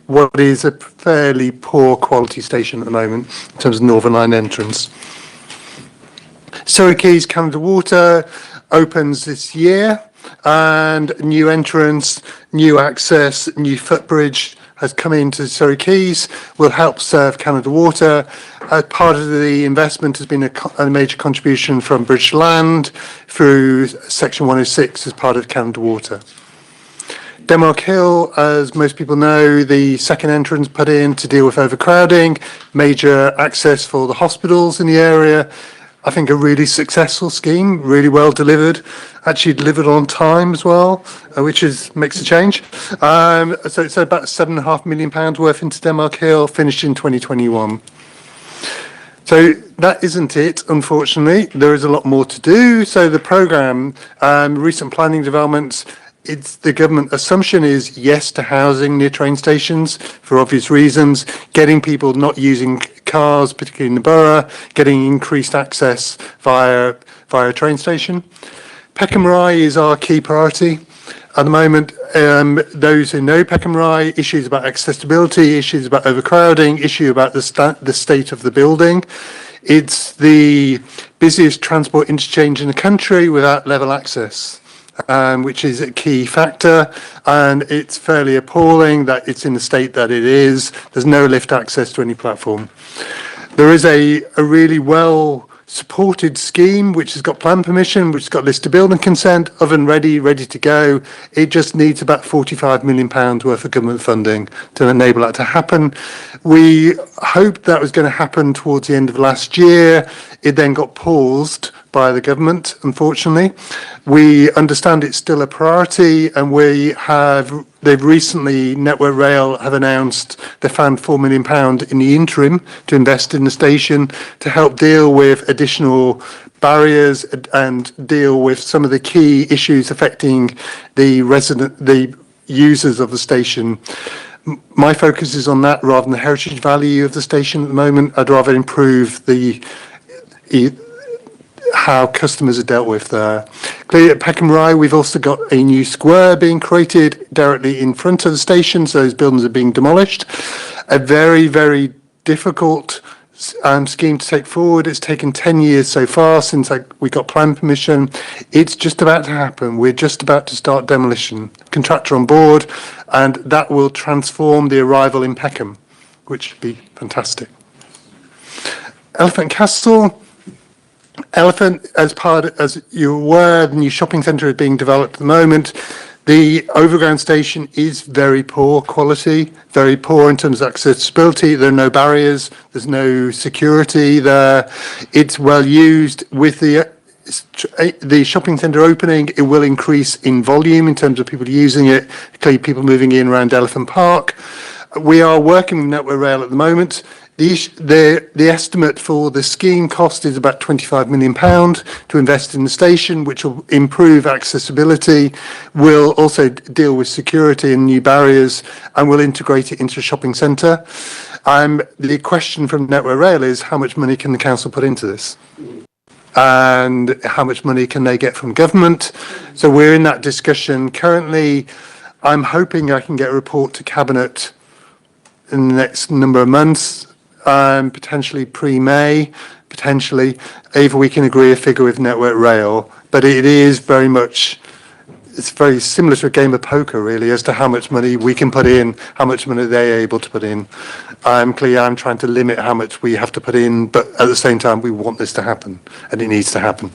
what is a fairly poor quality station at the moment in terms of Northern Line entrance. Surrey Quays Canada Water opens this year, and new entrance, new access, new footbridge has come into Surrey Quays, will help serve Canada Water. Part of the investment has been a major contribution from British Land through Section 106 as part of Canada Water. Denmark Hill, as most people know, the second entrance put in to deal with overcrowding, major access for the hospitals in the area. I think a really successful scheme, really well delivered, actually delivered on time as well, which makes a change. So it's about £7.5 million worth into Denmark Hill, finished in 2021. So that isn't it, unfortunately. There is a lot more to do. So the programme, recent planning developments, the government assumption is yes to housing near train stations for obvious reasons, getting people not using cars, particularly in the borough, getting increased access via a train station. Peckham Rye is our key priority. At the moment, those who know Peckham Rye, issues about accessibility, issues about overcrowding, issue about the state of the building. It's the busiest transport interchange in the country without level access. Which is a key factor, and it's fairly appalling that it's in the state that it is. There's no lift access to any platform. There is a really well supported scheme which has got plan permission, which has got listed building consent, oven ready to go. It just needs about £45 million worth of government funding to enable that to happen. We hoped that was going to happen towards the end of last year. It then got paused by the government, unfortunately. We understand it's still a priority, and they've recently, Network Rail have announced they found £4 million in the interim to invest in the station to help deal with additional barriers and deal with some of the key issues affecting the users of the station. My focus is on that rather than the heritage value of the station at the moment. I'd rather improve how customers are dealt with there. Clearly at Peckham Rye, we've also got a new square being created directly in front of the station, so those buildings are being demolished. A very, very difficult scheme to take forward. It's taken 10 years so far since we got plan permission. It's just about to happen. We're just about to start demolition. Contractor on board, and that will transform the arrival in Peckham, which would be fantastic. Elephant Castle. Elephant, as you're aware, the new shopping centre is being developed at the moment. The overground station is very poor quality, very poor in terms of accessibility. There are no barriers, there's no security there. It's well used. With the shopping centre opening, it will increase in volume in terms of people using it, clearly people moving in around Elephant Park. We are working with Network Rail at the moment. The estimate for the scheme cost is about £25 million to invest in the station, which will improve accessibility, will also deal with security and new barriers, and will integrate it into a shopping centre. The question from Network Rail is, how much money can the council put into this? And how much money can they get from government? So we're in that discussion currently. I'm hoping I can get a report to Cabinet in the next number of months. Potentially pre-May, potentially, if we can agree a figure with Network Rail. But it is very much, it's very similar to a game of poker, really, as to how much money we can put in, how much money they're able to put in. I'm trying to limit how much we have to put in, but at the same time, we want this to happen, and it needs to happen.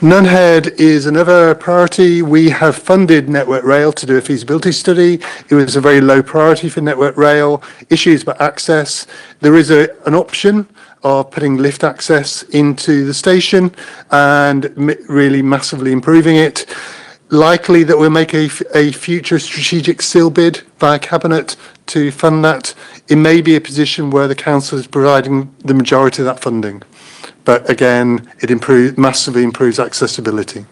Nunhead is another priority. We have funded Network Rail to do a feasibility study. It was a very low priority for Network Rail. Issues about access. There is an option of putting lift access into the station and really massively improving it. Likely that we'll make a future strategic SIL bid via Cabinet to fund that. It may be a position where the council is providing the majority of that funding. But again, it massively improves accessibility.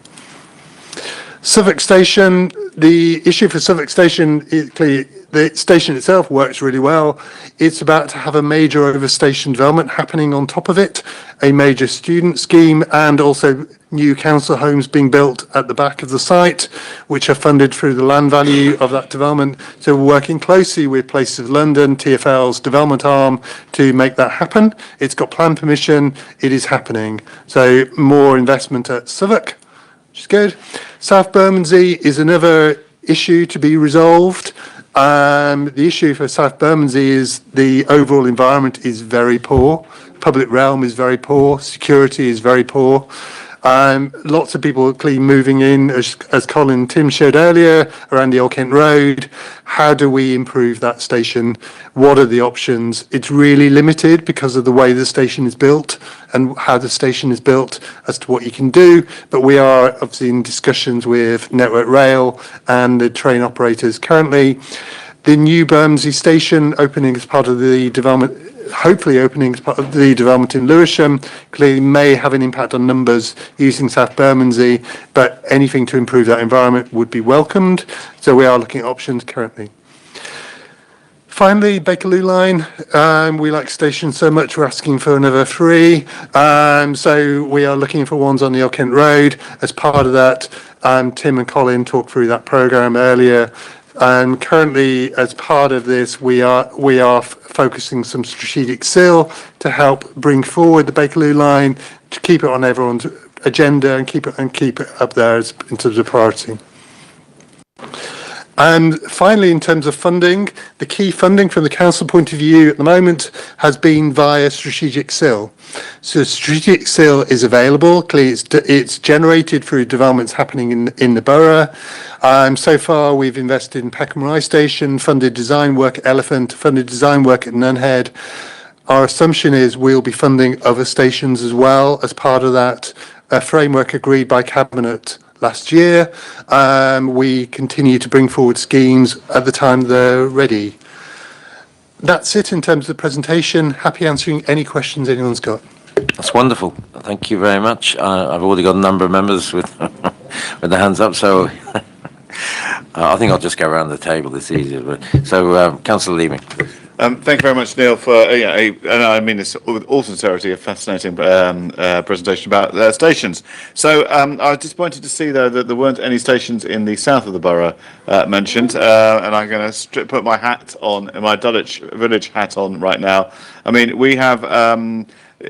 Southwark Station, the issue for Southwark Station, the station itself works really well. It's about to have a major overstation development happening on top of it, a major student scheme, and also new council homes being built at the back of the site, which are funded through the land value of that development. So we're working closely with Places of London, TfL's development arm, to make that happen. It's got plan permission, it is happening. So more investment at Southwark, which is good. South Bermondsey is another issue to be resolved. The issue for South Bermondsey is the overall environment is very poor. Public realm is very poor. Security is very poor. Lots of people clearly moving in, as Colin and Tim showed earlier, around the Old Kent Road. How do we improve that station? What are the options? It's really limited because of the way the station is built and how the station is built as to what you can do. But we are obviously in discussions with Network Rail and the train operators currently. The new Bermondsey station opening as part of the development, hopefully opening as part of the development in Lewisham, clearly may have an impact on numbers using South Bermondsey, but anything to improve that environment would be welcomed. So we are looking at options currently. Finally, Bakerloo line. We like stations so much, we're asking for another 3. So we are looking for ones on the Old Kent Road. As part of that, Tim and Colin talked through that programme earlier. And currently, as part of this, we are focusing some strategic SIL to help bring forward the Bakerloo line, to keep it on everyone's agenda and keep it up there in terms of priority. And finally, in terms of funding, the key funding from the council point of view at the moment has been via strategic SIL. So strategic SIL is available. Clearly, it's generated through developments happening in the borough. So far, we've invested in Peckham Rye Station, funded design work at Elephant, funded design work at Nunhead. Our assumption is we'll be funding other stations as well as part of that framework agreed by Cabinet last year. We continue to bring forward schemes at the time they're ready. That's it in terms of the presentation. Happy answering any questions anyone's got. That's wonderful. Thank you very much. I've already got a number of members with with their hands up, so I think I'll just go around the table. It's easier. So, Councillor Leeming. Thank you very much, Neil, for and I mean this with all sincerity, a fascinating presentation about stations. So I was disappointed to see though that there weren't any stations in the south of the borough mentioned, and I'm going to put my hat on, my Dulwich Village hat on right now. I mean, we have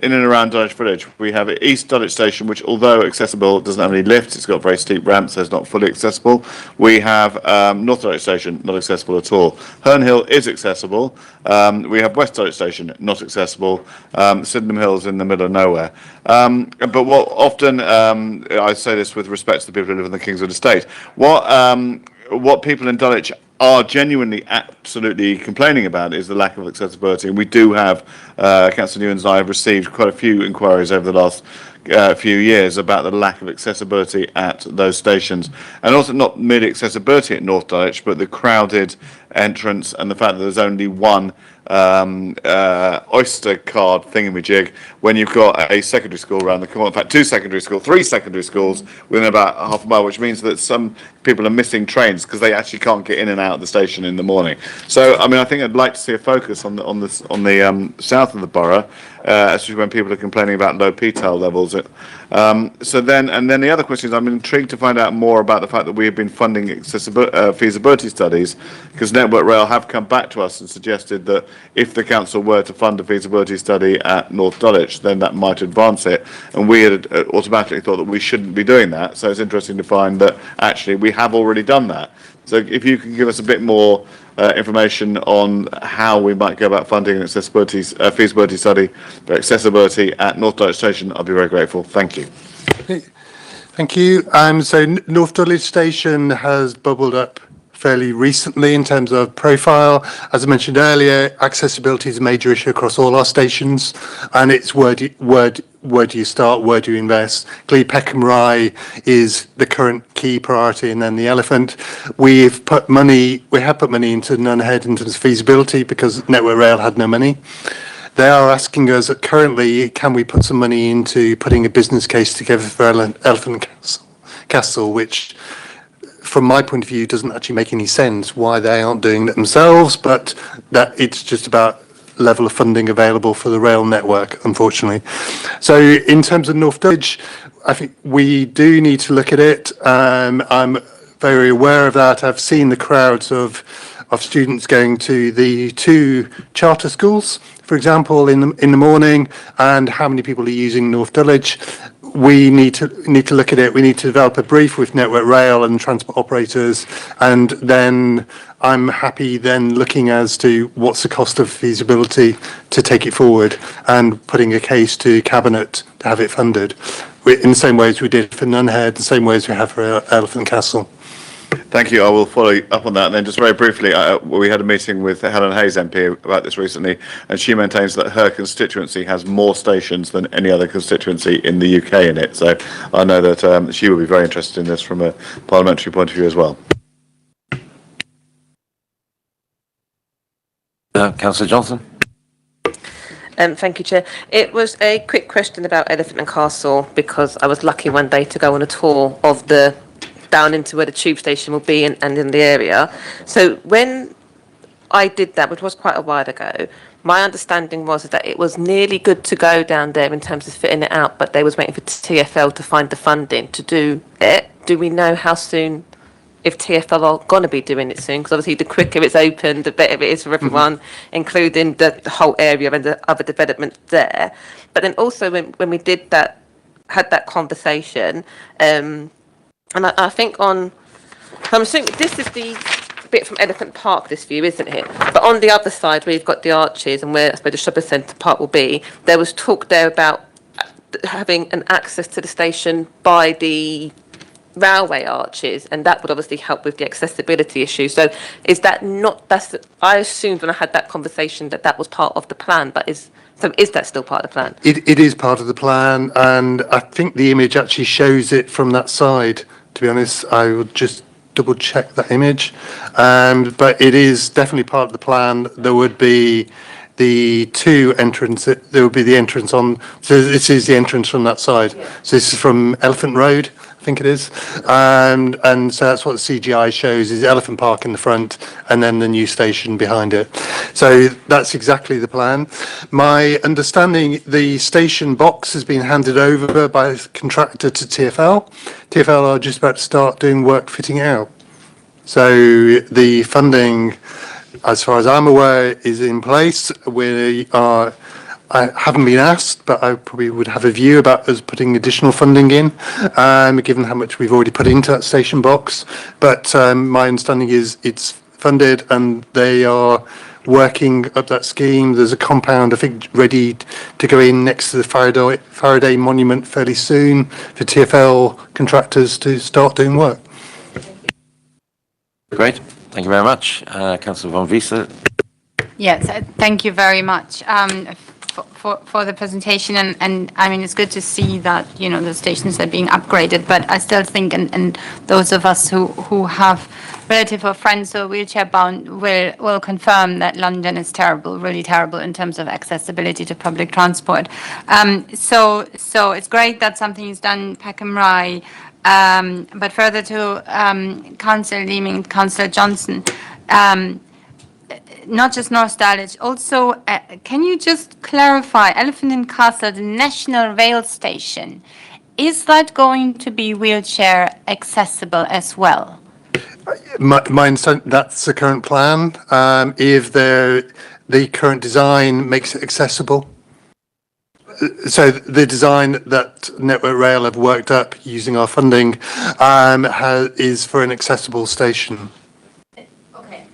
in and around Dulwich Village, we have East Dulwich Station, which, although accessible, doesn't have any lifts. It's got very steep ramps, so it's not fully accessible. We have North Dulwich Station, not accessible at all. Herne Hill is accessible. We have West Dulwich Station, not accessible. Sydenham Hills in the middle of nowhere. But what often, I say this with respect to the people who live in the Kingswood Estate, what people in Dulwich are genuinely absolutely complaining about is the lack of accessibility. And we do have, Councillor Newens and I have received quite a few inquiries over the last few years about the lack of accessibility at those stations. And also not merely accessibility at North Dulwich, but the crowded entrance and the fact that there's only one Oyster card thingamajig when you've got a secondary school around the corner. In fact, three secondary schools within about half a mile, which means that some people are missing trains because they actually can't get in and out of the station in the morning. So, I mean, I think I'd like to see a focus on the south of the borough, especially when people are complaining about low P-TAL levels. So then the other question is, I'm intrigued to find out more about the fact that we have been funding feasibility studies, because Network Rail have come back to us and suggested that if the council were to fund a feasibility study at North Dulwich, then that might advance it. And we had automatically thought that we shouldn't be doing that. So it's interesting to find that actually we have already done that. So if you can give us a bit more information on how we might go about funding an accessibility feasibility study for accessibility at North Dulwich Station, I'd be very grateful. Thank you. Thank you. So North Dulwich Station has bubbled up fairly recently in terms of profile. As I mentioned earlier, accessibility is a major issue across all our stations, and it's where do you start, where do you invest? Clearly, Peckham Rye is the current key priority, and then the Elephant. We have put money into Nunhead in terms of feasibility because Network Rail had no money. They are asking us currently, can we put some money into putting a business case together for Elephant Castle, which, from my point of view, doesn't actually make any sense why they aren't doing it themselves, but that it's just about level of funding available for the rail network, unfortunately. So in terms of North Dulwich, I think we do need to look at it. I'm very aware of that. I've seen the crowds of students going to the two charter schools, for example, in the morning, and how many people are using North Dulwich. We need to look at it. We need to develop a brief with Network Rail and transport operators, and then I'm happy then looking as to what's the cost of feasibility to take it forward and putting a case to Cabinet to have it funded in the same way as we did for Nunhead, the same way as we have for Elephant Castle. Thank you. I will follow up on that. And then just very briefly, we had a meeting with Helen Hayes MP about this recently, and she maintains that her constituency has more stations than any other constituency in the UK in it. So I know that she will be very interested in this from a parliamentary point of view as well. Councillor Johnson. Thank you, Chair. It was a quick question about Elephant and Castle, because I was lucky one day to go on a tour of the down into where the tube station will be and in the area. So when I did that, which was quite a while ago, my understanding was that it was nearly good to go down there in terms of fitting it out, but they was waiting for TfL to find the funding to do it. Do we know how soon, if TfL are going to be doing it soon? Because obviously the quicker it's open, the better it is for everyone, including the whole area and the other developments there. But then also when we did that, had that conversation, and I think I'm assuming this is the bit from Elephant Park, this view, isn't it? But on the other side, where you've got the arches and where I suppose the shopping centre part will be, there was talk there about having an access to the station by the railway arches, and that would obviously help with the accessibility issue. So is that not, I assumed when I had that conversation that was part of the plan, but is that still part of the plan? It is part of the plan, and I think the image actually shows it from that side. To be honest, I would just double check that image. But it is definitely part of the plan. There would be the two entrances. There would be the entrance on. So this is the entrance from that side. So this is from Elephant Road, I think it is. And so that's what the CGI shows, is Elephant Park in the front and then the new station behind it. So that's exactly the plan. My understanding, the station box has been handed over by the contractor to TfL. TfL are just about to start doing work fitting it out. So the funding, as far as I'm aware, is in place. I haven't been asked, but I probably would have a view about us putting additional funding in, given how much we've already put into that station box. But my understanding is it's funded and they are working up that scheme. There's a compound, I think, ready to go in next to the Faraday Monument fairly soon for TfL contractors to start doing work. Great. Thank you very much. Councillor von Wiese. Yes, thank you very much for the presentation. And I mean, it's good to see that, you know, the stations are being upgraded, but I still think, and those of us who have relative or friends who are wheelchair bound will confirm that London is terrible, really terrible in terms of accessibility to public transport. So it's great that something is done, Peckham Rye. But further to Councillor Leaming, Councillor Johnson, not just North Dulwich, also, can you just clarify, Elephant and Castle, the National Rail Station, is that going to be wheelchair accessible as well? My understanding, that's the current plan. If the current design makes it accessible. So the design that Network Rail have worked up using our funding is for an accessible station. Okay,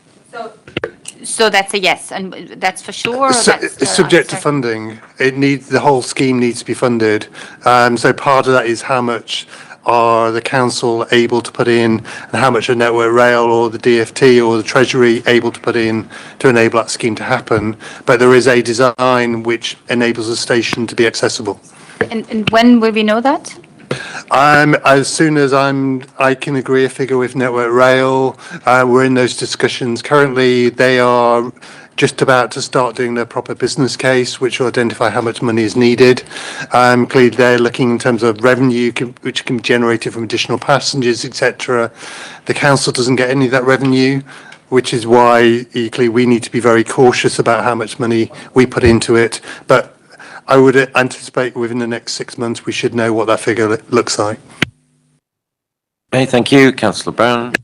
so that's a yes, and that's for sure? It's subject to funding. The whole scheme needs to be funded. So part of that is how much are the council able to put in, and how much are Network Rail or the DFT or the Treasury able to put in to enable that scheme to happen. But there is a design which enables the station to be accessible. And when will we know that? As soon as I can agree a figure with Network Rail. We're in those discussions. Currently, they are just about to start doing their proper business case, which will identify how much money is needed. Clearly, they're looking in terms of revenue, which can be generated from additional passengers, etc. The council doesn't get any of that revenue, which is why equally we need to be very cautious about how much money we put into it. But I would anticipate within the next 6 months we should know what that figure looks like. Okay, thank you. Councillor Brown.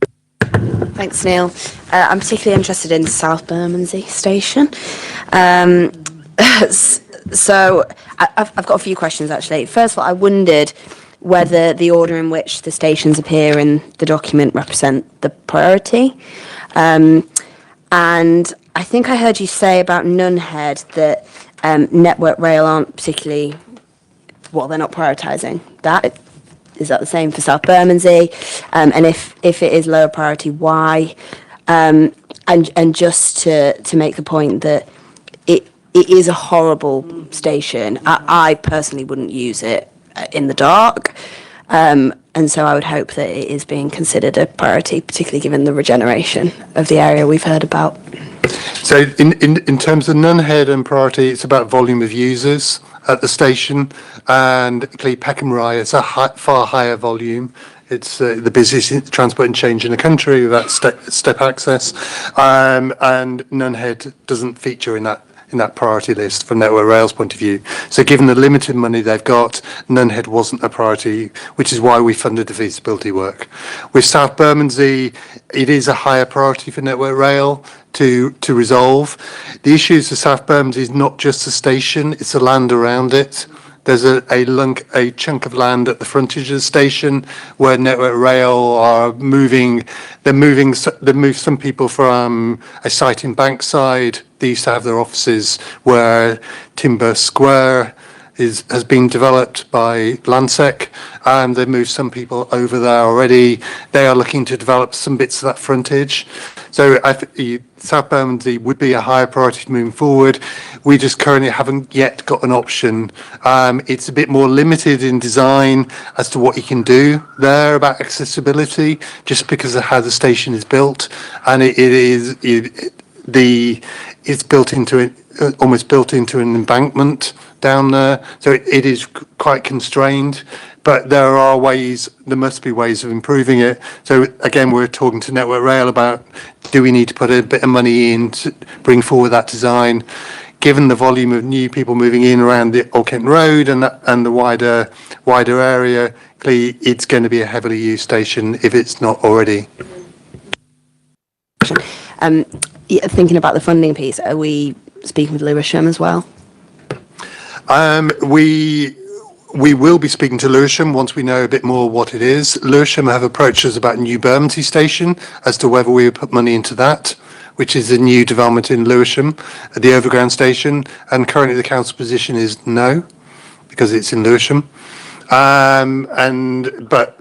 Thanks, Neil. I'm particularly interested in South Bermondsey Station. So I've got a few questions, actually. First of all, I wondered whether the order in which the stations appear in the document represent the priority. And I think I heard you say about Nunhead that Network Rail aren't particularly, well, they're not prioritising that. Is that the same for South Bermondsey? And if it is lower priority, why? And just to make the point that it is a horrible station. I personally wouldn't use it in the dark. And so I would hope that it is being considered a priority, particularly given the regeneration of the area we've heard about. So in terms of Nunhead and priority, it's about volume of users at the station, and clearly Peckham Rye is a far higher volume. It's the busiest transport interchange in the country without step access, and Nunhead doesn't feature in that priority list from Network Rail's point of view. So given the limited money they've got, Nunhead wasn't a priority, which is why we funded the feasibility work. With South Bermondsey, it is a higher priority for Network Rail to resolve. The issues with South Bermondsey is not just the station, it's the land around it. There's a chunk of land at the frontage of the station where Network Rail are moving. They moved some people from a site in Bankside. They used to have their offices where Timber Square has been developed by Landsec. They've moved some people over there already. They are looking to develop some bits of that frontage. So South Bermondsey would be a higher priority moving forward. We just currently haven't yet got an option. It's a bit more limited in design as to what you can do there about accessibility, just because of how the station is built, and it's built into it, almost built into an embankment down there, so it is quite constrained. But there must be ways of improving it. So again, we're talking to Network Rail about, do we need to put a bit of money in to bring forward that design? Given the volume of new people moving in around the Old Kent Road and the wider area, clearly it's going to be a heavily used station if it's not already. Thinking about the funding piece, are we speaking with Lewisham as well? We will be speaking to Lewisham once we know a bit more what it is. Lewisham have approached us about New Bermondsey Station as to whether we would put money into that, which is a new development in Lewisham, the overground station. And currently the council position is no, because it's in Lewisham. But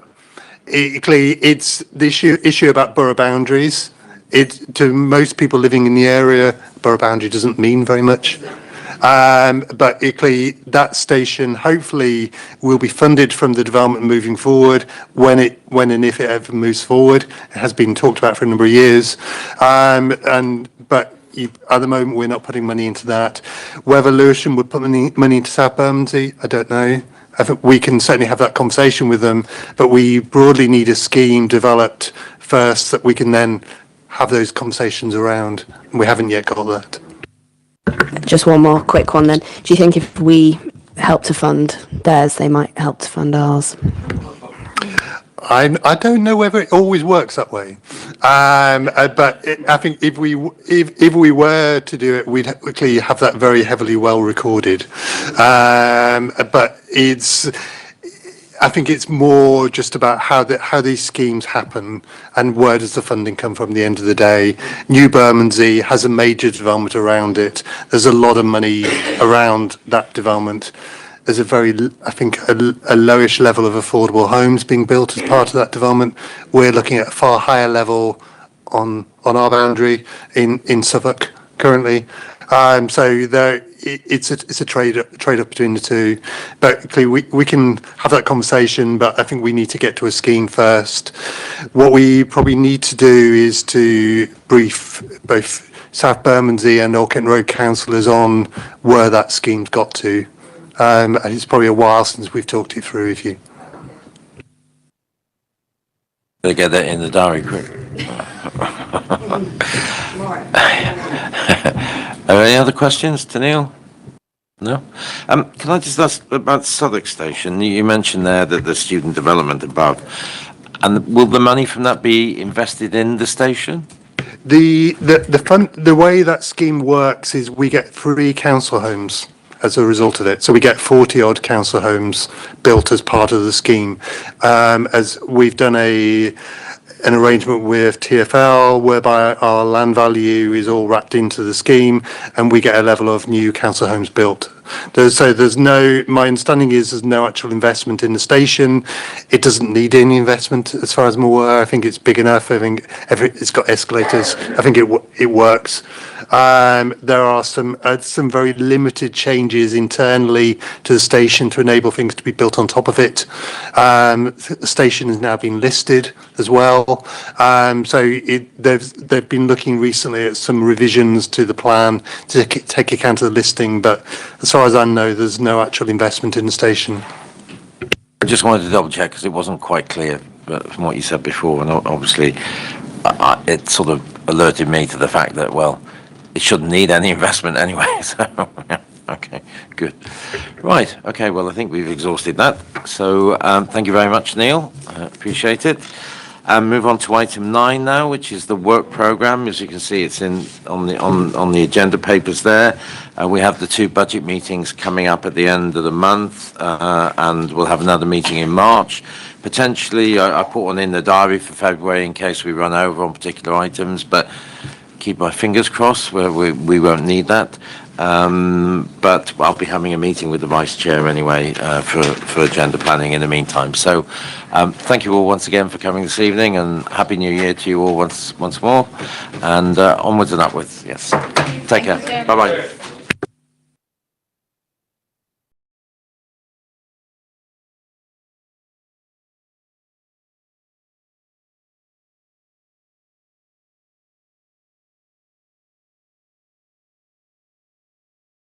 it's the issue about borough boundaries. To most people living in the area, borough boundary doesn't mean very much. But equally, that station hopefully will be funded from the development moving forward when and if it ever moves forward. It has been talked about for a number of years. But at the moment, we're not putting money into that. Whether Lewisham would put money into South Bermondsey, I don't know. I think we can certainly have that conversation with them, but we broadly need a scheme developed first that we can then have those conversations around. We haven't yet got that. Just one more quick one then. Do you think if we help to fund theirs, they might help to fund ours? I don't know whether it always works that way, but I think if we were to do it, we'd clearly have that very heavily well recorded. But I think it's more just about how these schemes happen and where does the funding come from at the end of the day. New Bermondsey has a major development around it. There's a lot of money around that development. There's a lowish level of affordable homes being built as part of that development. We're looking at a far higher level on our boundary in Southwark currently. So it's a trade off between the two. But clearly we can have that conversation, but I think we need to get to a scheme first. What we probably need to do is to brief both South Bermondsey and Old Kent Road councillors on where that scheme's got to. And it's probably a while since we've talked it through with you. Better get that in the diary quick. Are there any other questions to Neil? No? Can I just ask about Southwark Station? You mentioned there that the student development above. And will the money from that be invested in the station? The way that scheme works is we get 3 council homes as a result of it. So we get 40 odd council homes built as part of the scheme. As we've done an arrangement with TfL whereby our land value is all wrapped into the scheme and we get a level of new council homes built. My understanding is there's no actual investment in the station. It doesn't need any investment as far as I'm aware. I think it's big enough. I think it's got escalators. I think it works. There are some very limited changes internally to the station to enable things to be built on top of it. The station has now been listed as well. So they've been looking recently at some revisions to the plan to take account of the listing, but as far as I know, there's no actual investment in the station. I just wanted to double check because it wasn't quite clear from what you said before, and obviously it sort of alerted me to the fact that, well, it shouldn't need any investment anyway. So, yeah, okay, good. Right, okay, well, I think we've exhausted that. So thank you very much, Neil. I appreciate it. Move on to item 9 now, which is the work programme. As you can see, it's on the agenda papers there. We have the 2 budget meetings coming up at the end of the month, and we'll have another meeting in March. Potentially, I put one in the diary for February in case we run over on particular items, but keep my fingers crossed where we won't need that. But I'll be having a meeting with the vice chair anyway for agenda planning in the meantime. So thank you all once again for coming this evening, and Happy New Year to you all once more, and onwards and upwards. Yes. Take care. Bye-bye.